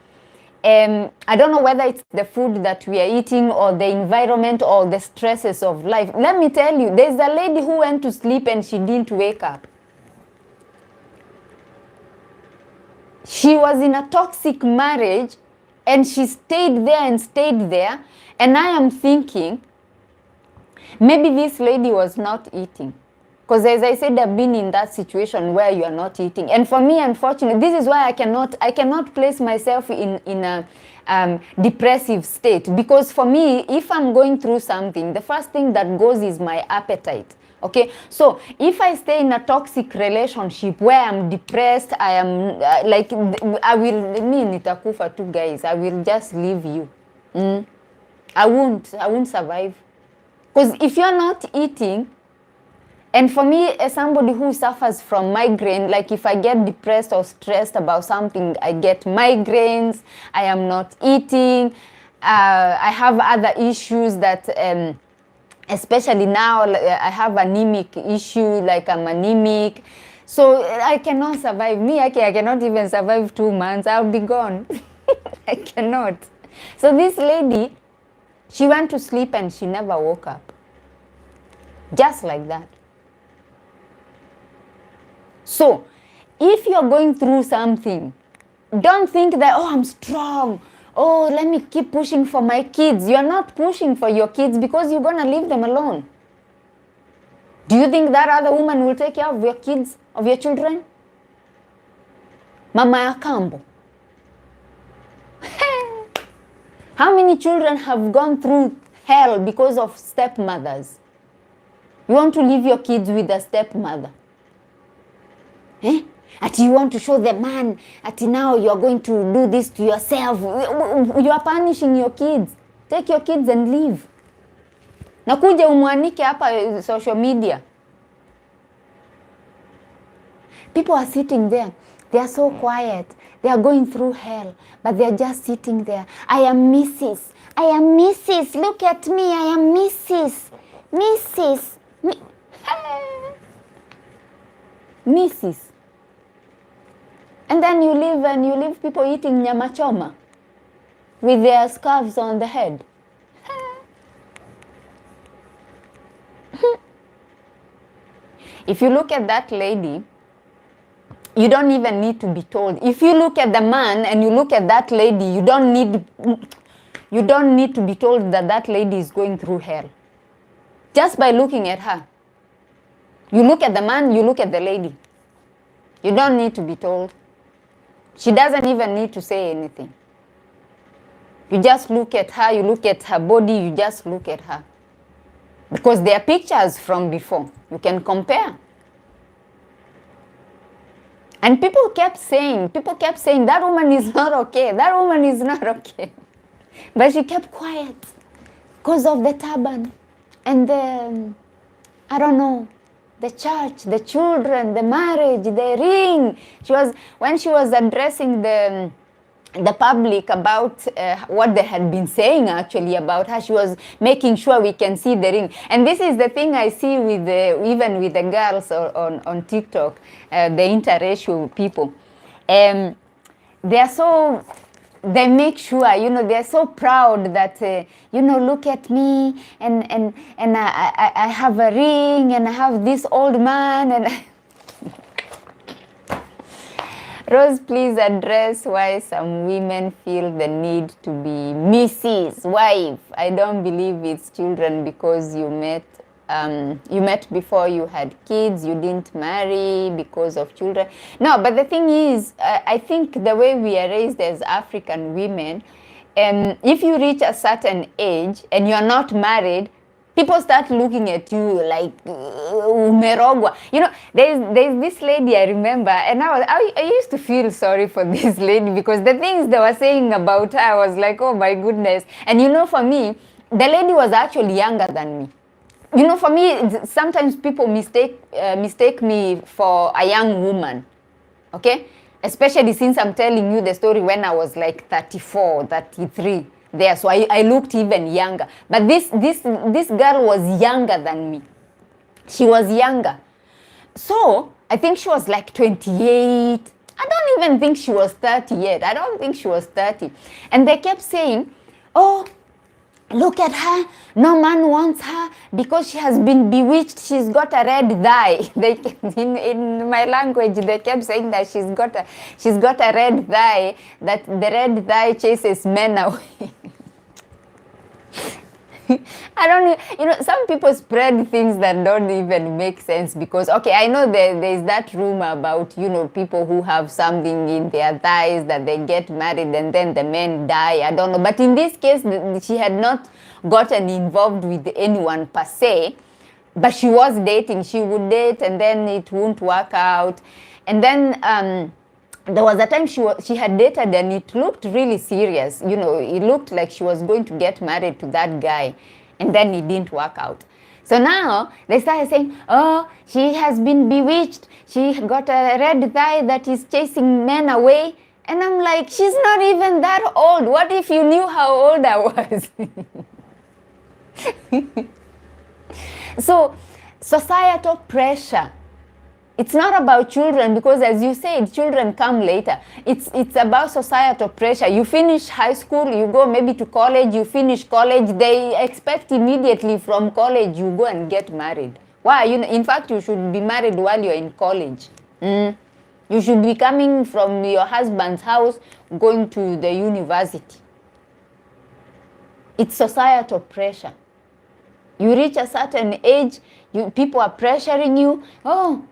I don't know whether it's the food that we are eating or the environment or the stresses of life. Let me tell you, there's a lady who went to sleep and she didn't wake up. She was in a toxic marriage and she stayed there and stayed there. And I am thinking, maybe this lady was not eating. Because as I said, I've been in that situation where you are not eating. And for me, unfortunately, this is why I cannot place myself in a depressive state. Because for me, if I'm going through something, the first thing that goes is my appetite. Okay, so if I stay in a toxic relationship where I'm depressed, I am nitakufa too, guys. I will just leave you. I won't survive. Because if you're not eating, and for me, as somebody who suffers from migraine, like if I get depressed or stressed about something, I get migraines, I am not eating, I have other issues that, especially now, I have anemic issue, like I'm anemic. So I cannot survive. I cannot even survive 2 months. I'll be gone. I cannot. So this lady, she went to sleep and she never woke up. Just like that. So, if you're going through something, don't think that, oh, I'm strong. oh, let me keep pushing for my kids. You are not pushing for your kids because you're going to leave them alone. Do you think that other woman will take care of your kids, of your children? Mama ya kambo. How many children have gone through hell because of stepmothers? You want to leave your kids with a stepmother? At you want to show the man, at now you're going to do this to yourself. You are punishing your kids. Take your kids and leave. Nakuja umwanike hapa social media. People are sitting there. They are so quiet. They are going through hell, but they are just sitting there. I am Mrs. I am Mrs. Look at me. I am Mrs. Mrs. Mrs. And then you leave people eating nyama choma with their scarves on the head. If you look at that lady, you don't even need to be told. If you look at the man and you look at that lady, you don't need to be told that that lady is going through hell. Just by looking at her. You look at the man, you look at the lady. You don't need to be told. She doesn't even need to say anything. You just look at her, you look at her body, you just look at her. Because there are pictures from before. You can compare. And people kept saying, that woman is not okay. That woman is not okay. But she kept quiet because of the turban and the, I don't know, the church, the children, the marriage, the ring. When she was addressing the public about what they had been saying actually about her, she was making sure we can see the ring. And this is the thing I see with even with the girls on TikTok, the interracial people. They make sure, they're so proud that, look at me and I have a ring and I have this old man and Rose, please address why some women feel the need to be Mrs. Wife. I don't believe it's children because you met before you had kids, you didn't marry because of children. No, but the thing is, I think the way we are raised as African women, if you reach a certain age and you're not married, people start looking at you like umerogwa. There's this lady I remember, and I used to feel sorry for this lady because the things they were saying about her, I was like, oh my goodness. And for me, the lady was actually younger than me. For me, sometimes people mistake me for a young woman, okay? Especially since I'm telling you the story when I was like 34, 33 there. So I looked even younger. But this girl was younger than me. She was younger. So I think she was like 28. I don't even think she was 30 yet. I don't think she was 30. And they kept saying, oh, look at her. No man wants her because she has been bewitched. She's got a red thigh. In my language, they kept saying that she's got a red thigh, that the red thigh chases men away. I don't, some people spread things that don't even make sense because, okay, I know there's that rumor about, people who have something in their thighs that they get married and then the men die. I don't know. But in this case, she had not gotten involved with anyone per se, but she was dating. She would date and then it won't work out. And then, there was a time she had dated and it looked really serious. It looked like she was going to get married to that guy, and then it didn't work out. So now they started saying, oh, she has been bewitched. She got a red thigh that is chasing men away. And I'm like, she's not even that old. What if you knew how old I was? So societal pressure. It's not about children because, as you said, children come later. It's about societal pressure. You finish high school, you go maybe to college, you finish college, they expect immediately from college you go and get married. Why? In fact, you should be married while you're in college. You should be coming from your husband's house, going to the university. It's societal pressure. You reach a certain age, people are pressuring you. Oh,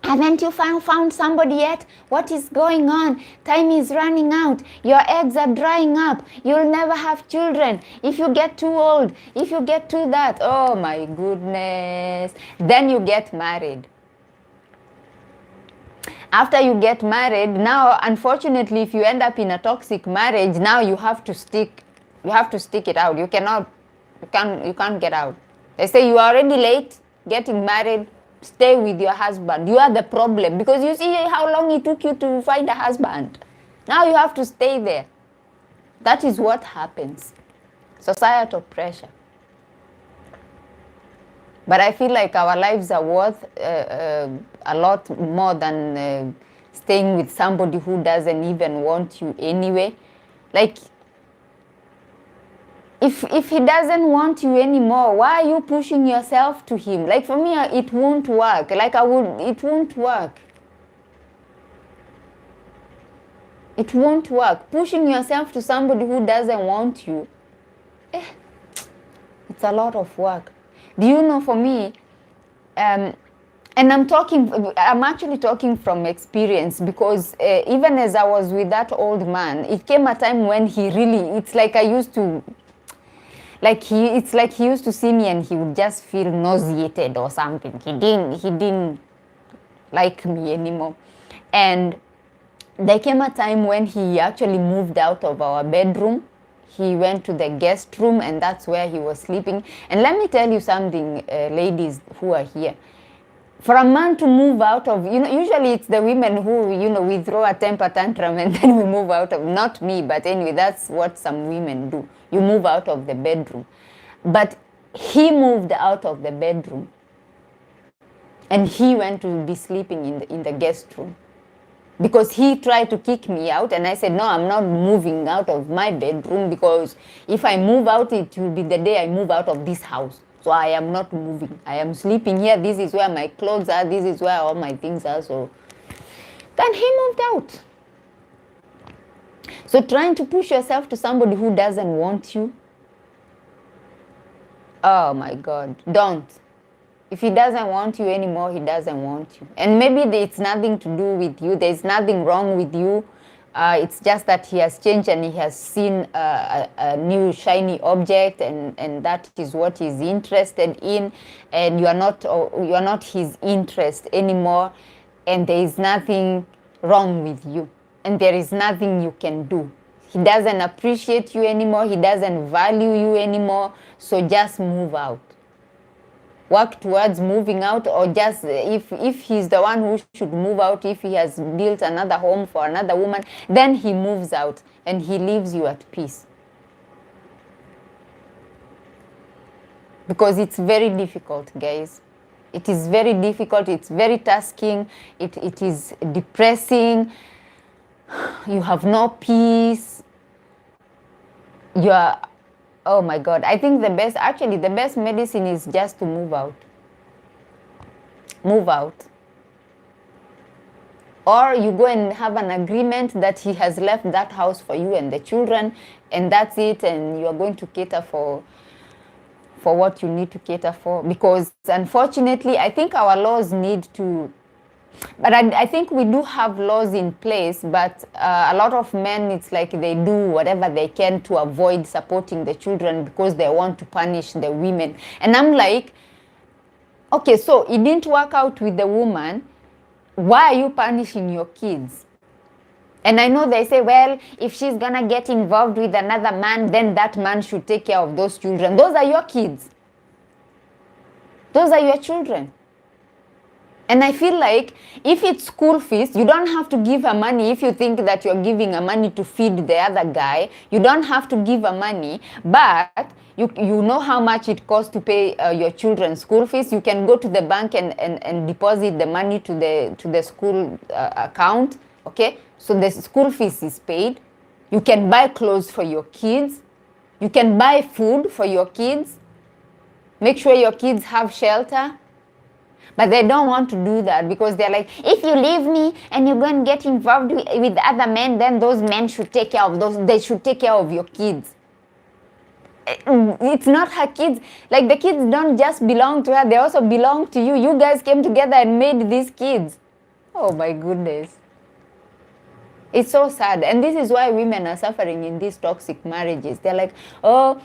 haven't you found somebody yet? What is going on? Time is running out. Your eggs are drying up. You'll never have children. If you get too old, if you get too that, oh my goodness. Then you get married. After you get married, now unfortunately, if you end up in a toxic marriage, now you have to stick it out. You can't get out. They say you are already late getting married. Stay with your husband. You are the problem, because you see how long it took you to find a husband. Now you have to stay there. That is what happens. Societal pressure. But I feel like our lives are worth a lot more than staying with somebody who doesn't even want you anyway. Like, if he doesn't want you anymore, why are you pushing yourself to him? Like, for me, it won't work. Like, it won't work. It won't work. Pushing yourself to somebody who doesn't want you, it's a lot of work. Do you know, for me, and I'm actually talking from experience, because even as I was with that old man, it came a time when it's like he used to see me and he would just feel nauseated or something. He didn't like me anymore. And there came a time when he actually moved out of our bedroom. He went to the guest room, and that's where he was sleeping. And let me tell you something, ladies who are here. For a man to move out of, usually it's the women who, we throw a temper tantrum and then we move out of, not me, but anyway, that's what some women do. You move out of the bedroom. But he moved out of the bedroom and he went to be sleeping in the guest room. Because he tried to kick me out, and I said, no, I'm not moving out of my bedroom, because if I move out, it will be the day I move out of this house. So I am not moving. I am sleeping here. This is where my clothes are. This is where all my things are. So then he moved out. So trying to push yourself to somebody who doesn't want you, oh my God, don't. If he doesn't want you anymore, he doesn't want you. And maybe it's nothing to do with you. There's nothing wrong with you. It's just that he has changed and he has seen a new shiny object, and that is what he's interested in. And you are not his interest anymore. And there is nothing wrong with you. And there is nothing you can do. He doesn't appreciate you anymore. He doesn't value you anymore. So just move out. Work towards moving out, or just if he's the one who should move out, if he has built another home for another woman, then he moves out and he leaves you at peace. Because it's very difficult, guys. It is very difficult. It's very tasking. It is depressing. You have no peace. You are... Oh my God, I think the best medicine is just to move out. Move out. Or you go and have an agreement that he has left that house for you and the children, and that's it, and you are going to cater for what you need to cater for. Because unfortunately, I think our laws need to... But I think we do have laws in place, but a lot of men, it's like they do whatever they can to avoid supporting the children because they want to punish the women. And I'm like, okay, so it didn't work out with the woman. Why are you punishing your kids? And I know they say, well, if she's going to get involved with another man, then that man should take care of those children. Those are your kids. Those are your children. And I feel like if it's school fees, you don't have to give her money. If you think that you're giving her money to feed the other guy, you don't have to give her money. But you know how much it costs to pay your children's school fees. You can go to the bank and deposit the money to the school account. Okay, so the school fees is paid. You can buy clothes for your kids. You can buy food for your kids. Make sure your kids have shelter. But they don't want to do that because they're like, if you leave me and you go and get involved with other men, then those men should take care of they should take care of your kids. It's not her kids. Like, the kids don't just belong to her, they also belong to you. You guys came together and made these kids. Oh my goodness. It's so sad. And this is why women are suffering in these toxic marriages. They're like, oh,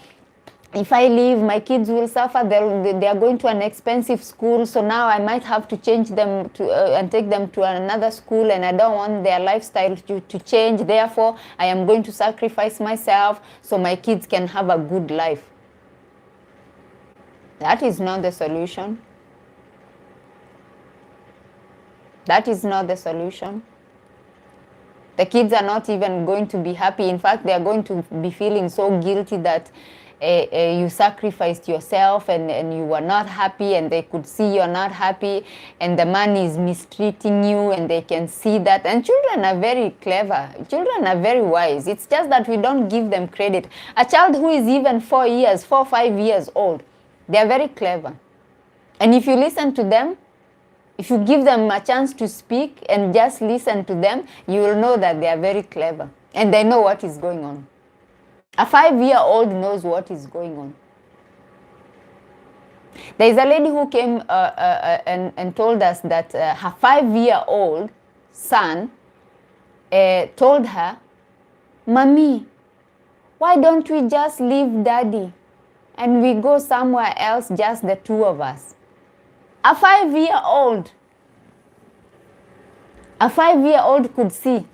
if I leave, my kids will suffer. They are going to an expensive school, so now I might have to change them to and take them to another school, and I don't want their lifestyle to change. Therefore, I am going to sacrifice myself so my kids can have a good life. That is not the solution. That is not the solution. The kids are not even going to be happy. In fact, they are going to be feeling so guilty that you sacrificed yourself and you were not happy, and they could see you're not happy, and the man is mistreating you, and they can see that. And children are very clever. Children are very wise. It's just that we don't give them credit. A child who is even 4 or 5 years old, they are very clever. And if you listen to them, if you give them a chance to speak and just listen to them, you will know that they are very clever and they know what is going on. A 5-year-old knows what is going on. There is a lady who came and told us that her 5-year-old son told her, "Mommy, why don't we just leave Daddy and we go somewhere else, just the two of us?" A 5-year-old. A 5-year-old could see.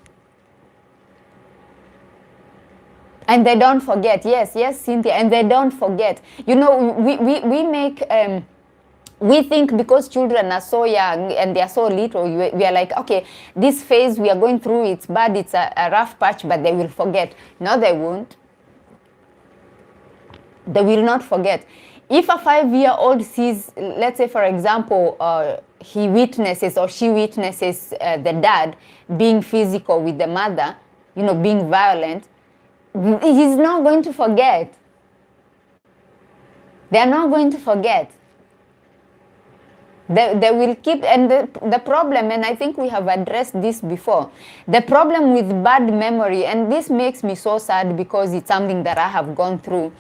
And they don't forget. Yes, Cynthia, and they don't forget. You know, we make, we think because children are so young and they are so little, we are like, okay, this phase we are going through, it's bad, it's a rough patch, but they will forget. No, they won't. They will not forget. If a 5-year-old sees, let's say, for example, he witnesses or she witnesses the dad being physical with the mother, you know, being violent, he's not going to forget. They are not going to forget. They will keep, and the problem, and I think we have addressed this before, the problem with bad memory, and this makes me so sad because it's something that I have gone through.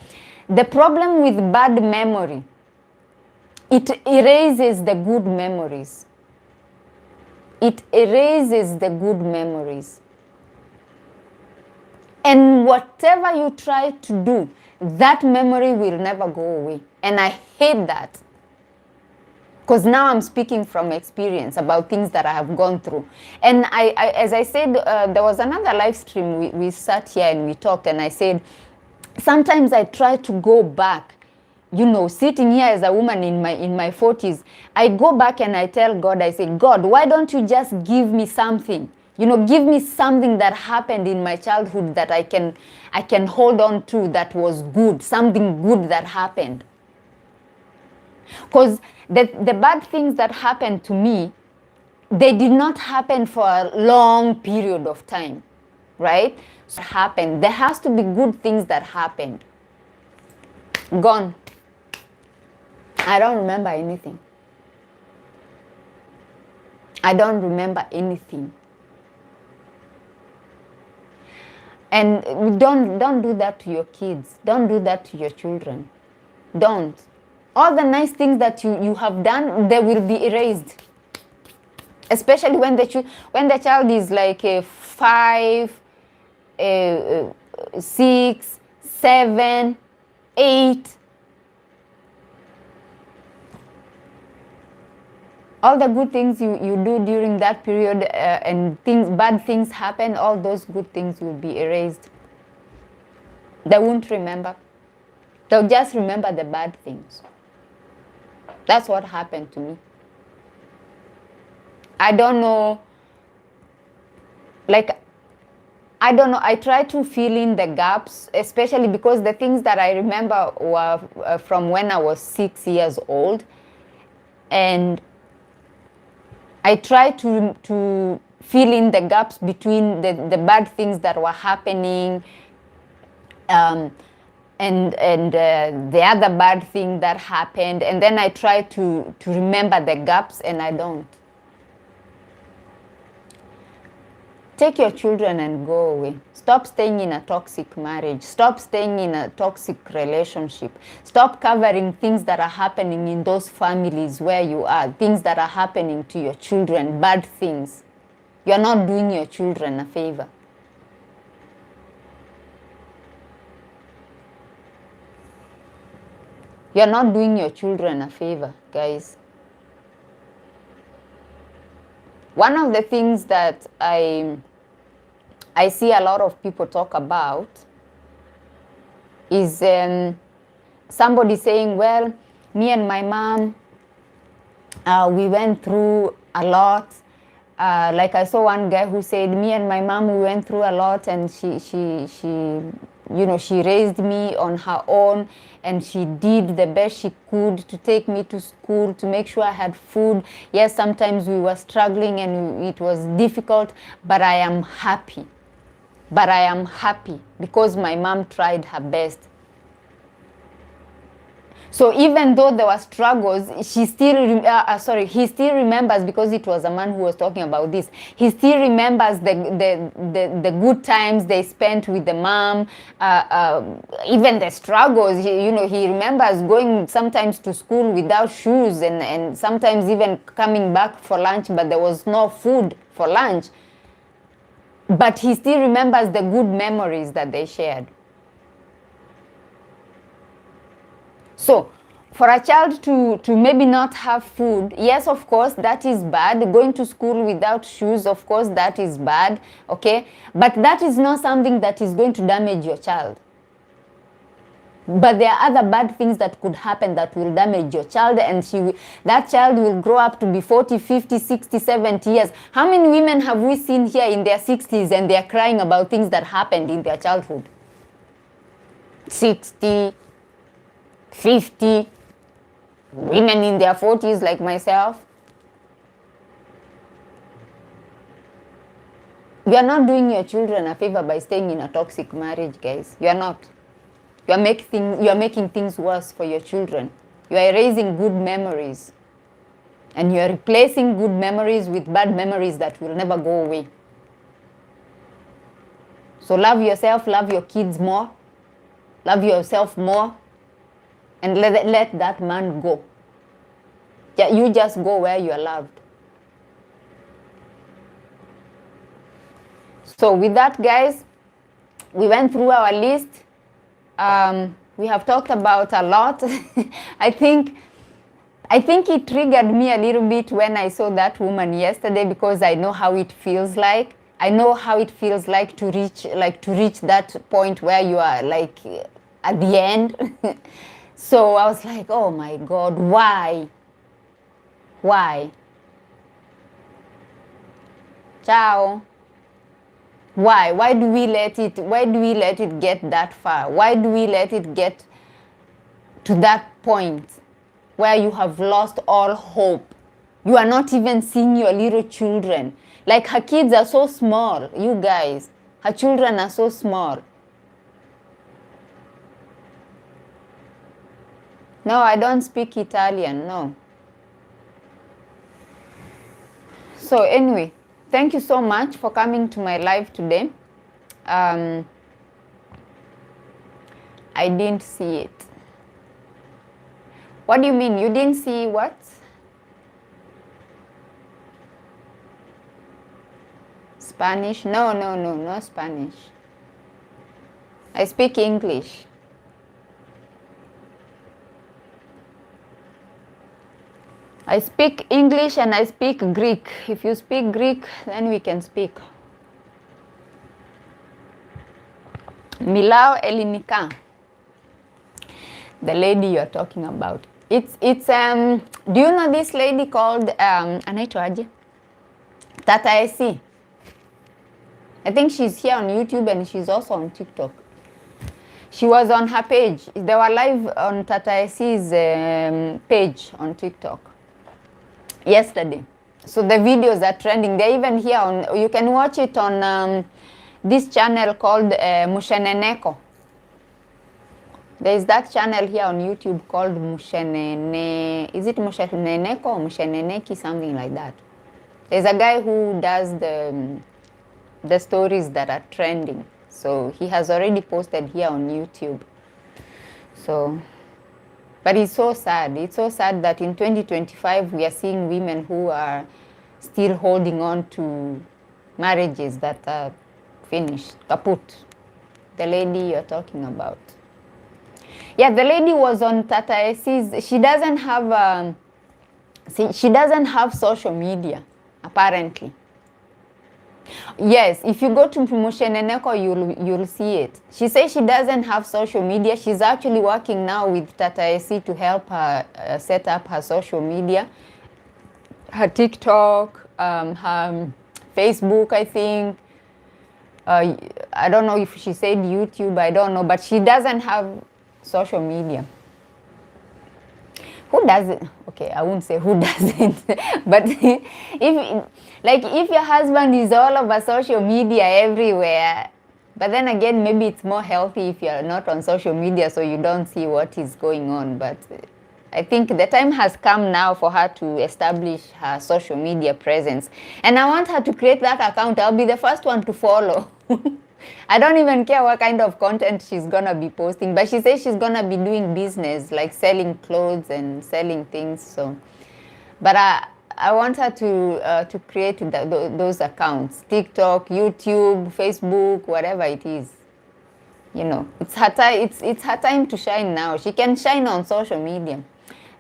The problem with bad memory, it erases the good memories. It erases the good memories. And whatever you try to do, that memory will never go away. And I hate that. Because now I'm speaking from experience about things that I have gone through. And I as I said, there was another live stream, we sat here and we talked, and I said, sometimes I try to go back, you know, sitting here as a woman in my 40s, I go back and I tell God, I say, God, why don't you just give me something? You know, give me something that happened in my childhood that I can hold on to, that was good, something good that happened. Because the bad things that happened to me, they did not happen for a long period of time, right? So happened. There has to be good things that happened. Gone. I don't remember anything. I don't remember anything. And don't do that to your kids. Don't do that to your children. Don't. All the nice things that you have done, they will be erased. Especially when the child is like 5, 6, 7, 8. All the good things you do during that period, and bad things happen, all those good things will be erased. They won't remember. They'll just remember the bad things. That's what happened to me. I don't know, like, I don't know, I try to fill in the gaps, especially because the things that I remember were from when I was 6 years old. And I try to fill in the gaps between the bad things that were happening and the other bad thing that happened. And then I try to remember the gaps, and I don't. Take your children and go away. Stop staying in a toxic marriage. Stop staying in a toxic relationship. Stop covering things that are happening in those families where you are, things that are happening to your children, bad things. You're not doing your children a favor. You're not doing your children a favor, guys. One of the things that I see a lot of people talk about is somebody saying, well, me and my mom, we went through a lot. Like I saw one guy who said, me and my mom, we went through a lot, and she raised me on her own, and she did the best she could to take me to school, to make sure I had food. Yes, sometimes we were struggling and it was difficult, but I am happy. But I am happy because my mom tried her best. So even though there were struggles, he still remembers, because it was a man who was talking about this. He still remembers the good times they spent with the mom, even the struggles. He remembers going sometimes to school without shoes, and sometimes even coming back for lunch, but there was no food for lunch. But he still remembers the good memories that they shared. So, for a child to maybe not have food, yes, of course, that is bad. Going to school without shoes, of course, that is bad, okay? But that is not something that is going to damage your child. But there are other bad things that could happen that will damage your child, and that child will grow up to be 40, 50, 60, 70 years. How many women have we seen here in their 60s and they're crying about things that happened in their childhood? 60, 50, women in their 40s like myself. You are not doing your children a favor by staying in a toxic marriage, guys. You are not. You are making things worse for your children. You are erasing good memories. And you are replacing good memories with bad memories that will never go away. So love yourself, love your kids more. Love yourself more. And let that man go. You just go where you are loved. So with that, guys, we went through our list. We have talked about a lot. I think it triggered me a little bit when I saw that woman yesterday, because I know how it feels like. I know how it feels like to reach that point where you are like at the end. So I was like, oh my God, why? Why? Ciao. Why? Why do we let it get that far? Why do we let it get to that point where you have lost all hope? You are not even seeing your little children. Like, her kids are so small, you guys. Her children are so small. No, I don't speak Italian, no. So anyway, thank you so much for coming to my live today. I didn't see it. What do you mean? You didn't see what? Spanish? No Spanish. I speak English. I speak English and I speak Greek. If you speak Greek, then we can speak. Milao Elinika, the lady you're talking about. It's do you know this lady called anaitwaje? Tata Esi. I think she's here on YouTube and she's also on TikTok. She was on her page. They were live on Tata Esi's page on TikTok yesterday. So the videos are trending. They're even here on, you can watch it on this channel called Musheneneko. There is that channel here on YouTube called Mushenene. Is it Musheneneko or Musheneneki? Something like that. There's a guy who does the stories that are trending. So he has already posted here on YouTube. So, but it's so sad. It's so sad that in 2025 we are seeing women who are still holding on to marriages that are finished, kaput. The lady you're talking about. Yeah, the lady was on Tata Esi's. She doesn't have social media, apparently. Yes, if you go to Musheneneko, you'll see it. She says she doesn't have social media. She's actually working now with Tata Esi to help her set up her social media, her TikTok, her Facebook, I think. I don't know if she said YouTube, I don't know, but she doesn't have social media. Who doesn't? Okay, I won't say who doesn't, but if your husband is all over social media everywhere, but then again, maybe it's more healthy if you're not on social media so you don't see what is going on. But I think the time has come now for her to establish her social media presence. And I want her to create that account. I'll be the first one to follow. I don't even care what kind of content she's gonna be posting, but she says she's gonna be doing business, like selling clothes and selling things. So, but I want her to create those accounts: TikTok, YouTube, Facebook, whatever it is. You know, it's her time. It's her time to shine now. She can shine on social media.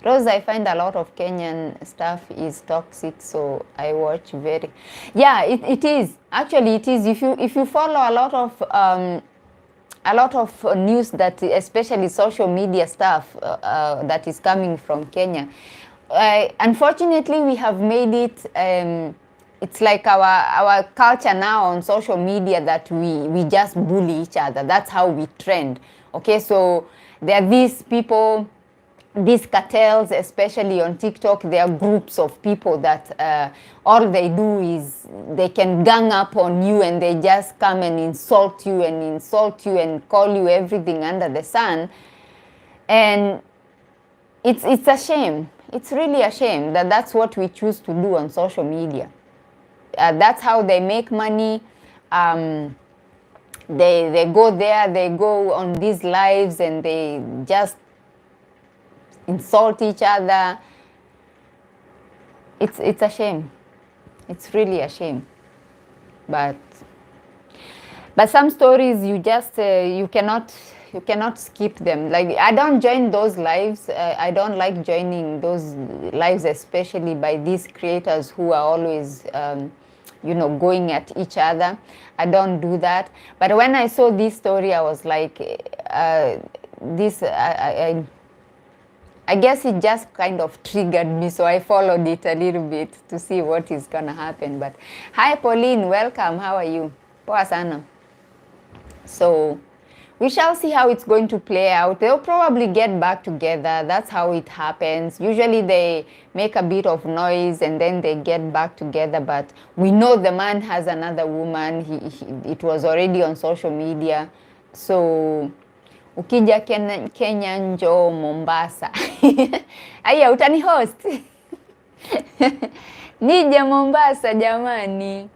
Rose, I find a lot of Kenyan stuff is toxic, so I watch very. Yeah, it is. Actually, it is. If you follow a lot of news that, especially social media stuff that is coming from Kenya, unfortunately, we have made it. It's like our culture now on social media that we just bully each other. That's how we trend. Okay, so there are these people. These cartels, especially on TikTok, there are groups of people that all they do is they can gang up on you and they just come and insult you and call you everything under the sun. And it's a shame. It's really a shame that that's what we choose to do on social media. That's how they make money. They go there, they go on these lives and they just insult each other. It's a shame. It's really a shame. But some stories you just you cannot skip them. Like, I don't join those lives. I don't like joining those lives, especially by these creators who are always going at each other. I don't do that. But when I saw this story, I was like, I guess it just kind of triggered me, so I followed it a little bit to see what is gonna happen. But hi, Pauline, welcome. How are you? Poa sana. So we shall see how it's going to play out. They'll probably get back together. That's how it happens. Usually they make a bit of noise and then they get back together. But we know the man has another woman. It was already on social media. So ukija Kenya njoo Mombasa. Aya, utani host. Nije Mombasa jamani.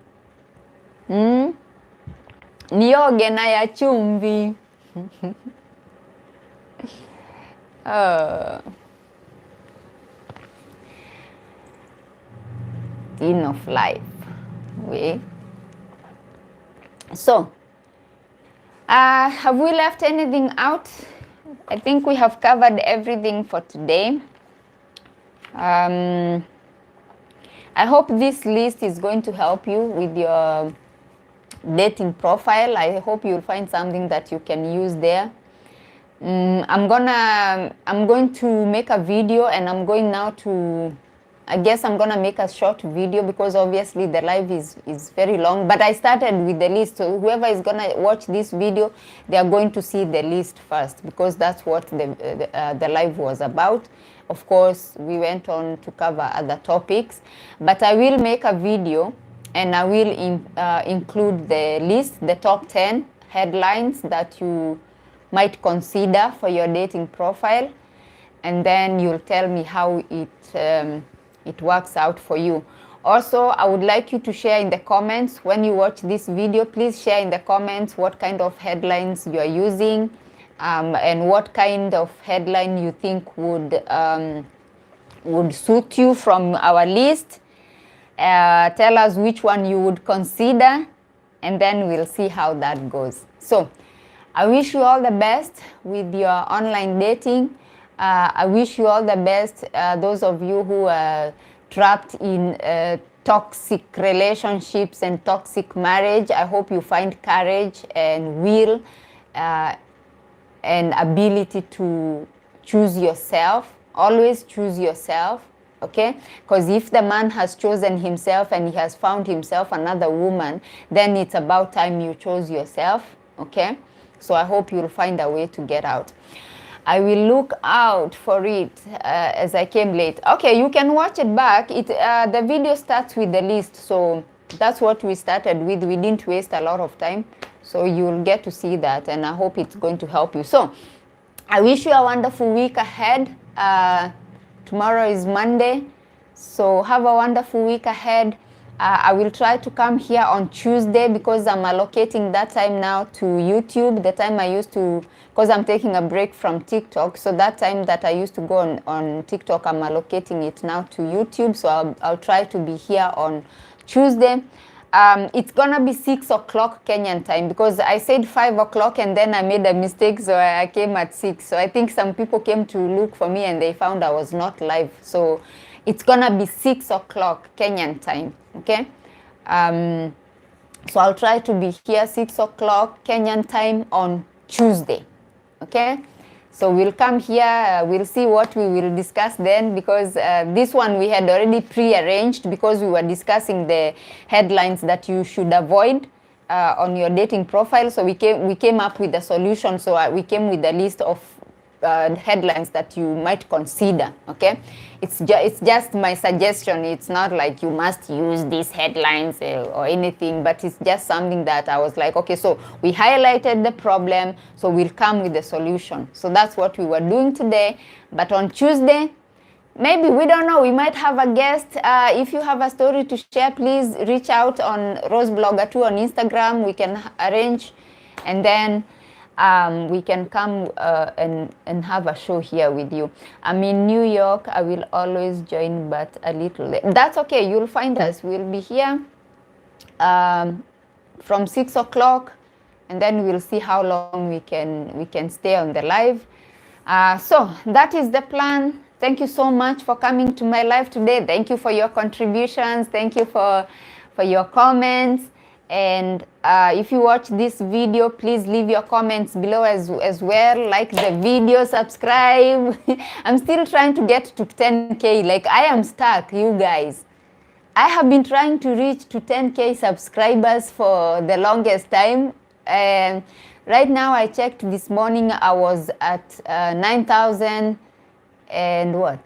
Nioge na ya chumvi. King of life. So, have we left anything out? I think we have covered everything for today. I hope this list is going to help you with your dating profile. I hope you'll find something that you can use there. I'm going to make a video, and I'm going now to, I guess I'm gonna make a short video because obviously the live is very long, but I started with the list, so whoever is gonna watch this video, they are going to see the list first because that's what the live was about. Of course, we went on to cover other topics, but I will make a video and I will include the list, the top 10 headlines that you might consider for your dating profile, and then you'll tell me how it works out for you. Also, I would like you to share in the comments when you watch this video. Please share in the comments what kind of headlines you are using, and what kind of headline you think would suit you from our list. Tell us which one you would consider, and then we'll see how that goes. So I wish you all the best with your online dating. I wish you all the best, those of you who are trapped in toxic relationships and toxic marriage. I hope you find courage and will and ability to choose yourself. Always choose yourself, okay? Because if the man has chosen himself and he has found himself another woman, then it's about time you chose yourself, okay? So I hope you'll find a way to get out. I will look out for it as I came late. Okay, you can watch it back. The video starts with the list, so that's what we started with. We didn't waste a lot of time, so you'll get to see that, and I hope it's going to help you. So I wish you a wonderful week ahead. Tomorrow is Monday, so have a wonderful week ahead. I will try to come here on Tuesday because I'm allocating that time now to YouTube. The time I used to, because I'm taking a break from TikTok, so that time that I used to go on TikTok, I'm allocating it now to YouTube. So I'll try to be here on Tuesday. It's gonna be 6 o'clock Kenyan time because I said 5 o'clock and then I made a mistake, so I came at 6. So I think some people came to look for me and they found I was not live. So it's gonna be 6 o'clock Kenyan time, okay? So I'll try to be here 6 o'clock Kenyan time on Tuesday, okay? So we'll come here, we'll see what we will discuss then, because this one we had already pre-arranged because we were discussing the headlines that you should avoid on your dating profile. So we came up with a solution. So we came with a list of headlines that you might consider, okay? It's just my suggestion. It's not like you must use these headlines or anything, but it's just something that I was like, okay, so we highlighted the problem, so we'll come with the solution. So that's what we were doing today. But on Tuesday, maybe, we don't know, we might have a guest. If you have a story to share, please reach out on RoseBlogger2 on Instagram. We can arrange, and then we can come and have a show here with you. I'm in New York. I will always join, but a little late. That's okay. You'll find us. We'll be here from 6 o'clock, and then we'll see how long we can stay on the live. So that is the plan. Thank you so much for coming to my live today. Thank you for your contributions. Thank you for your comments. And if you watch this video, please leave your comments below as well. Like the video, subscribe. I'm still trying to get to 10K. Like, I am stuck, you guys. I have been trying to reach to 10K subscribers for the longest time. And right now, I checked this morning, I was at 9,000 and what?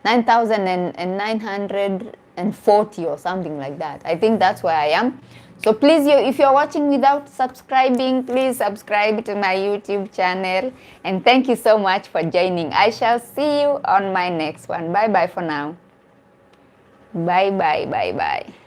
9,940 or something like that. I think that's where I am. So please, if you're watching without subscribing, please subscribe to my YouTube channel. And thank you so much for joining. I shall see you on my next one. Bye-bye for now. Bye-bye, bye-bye.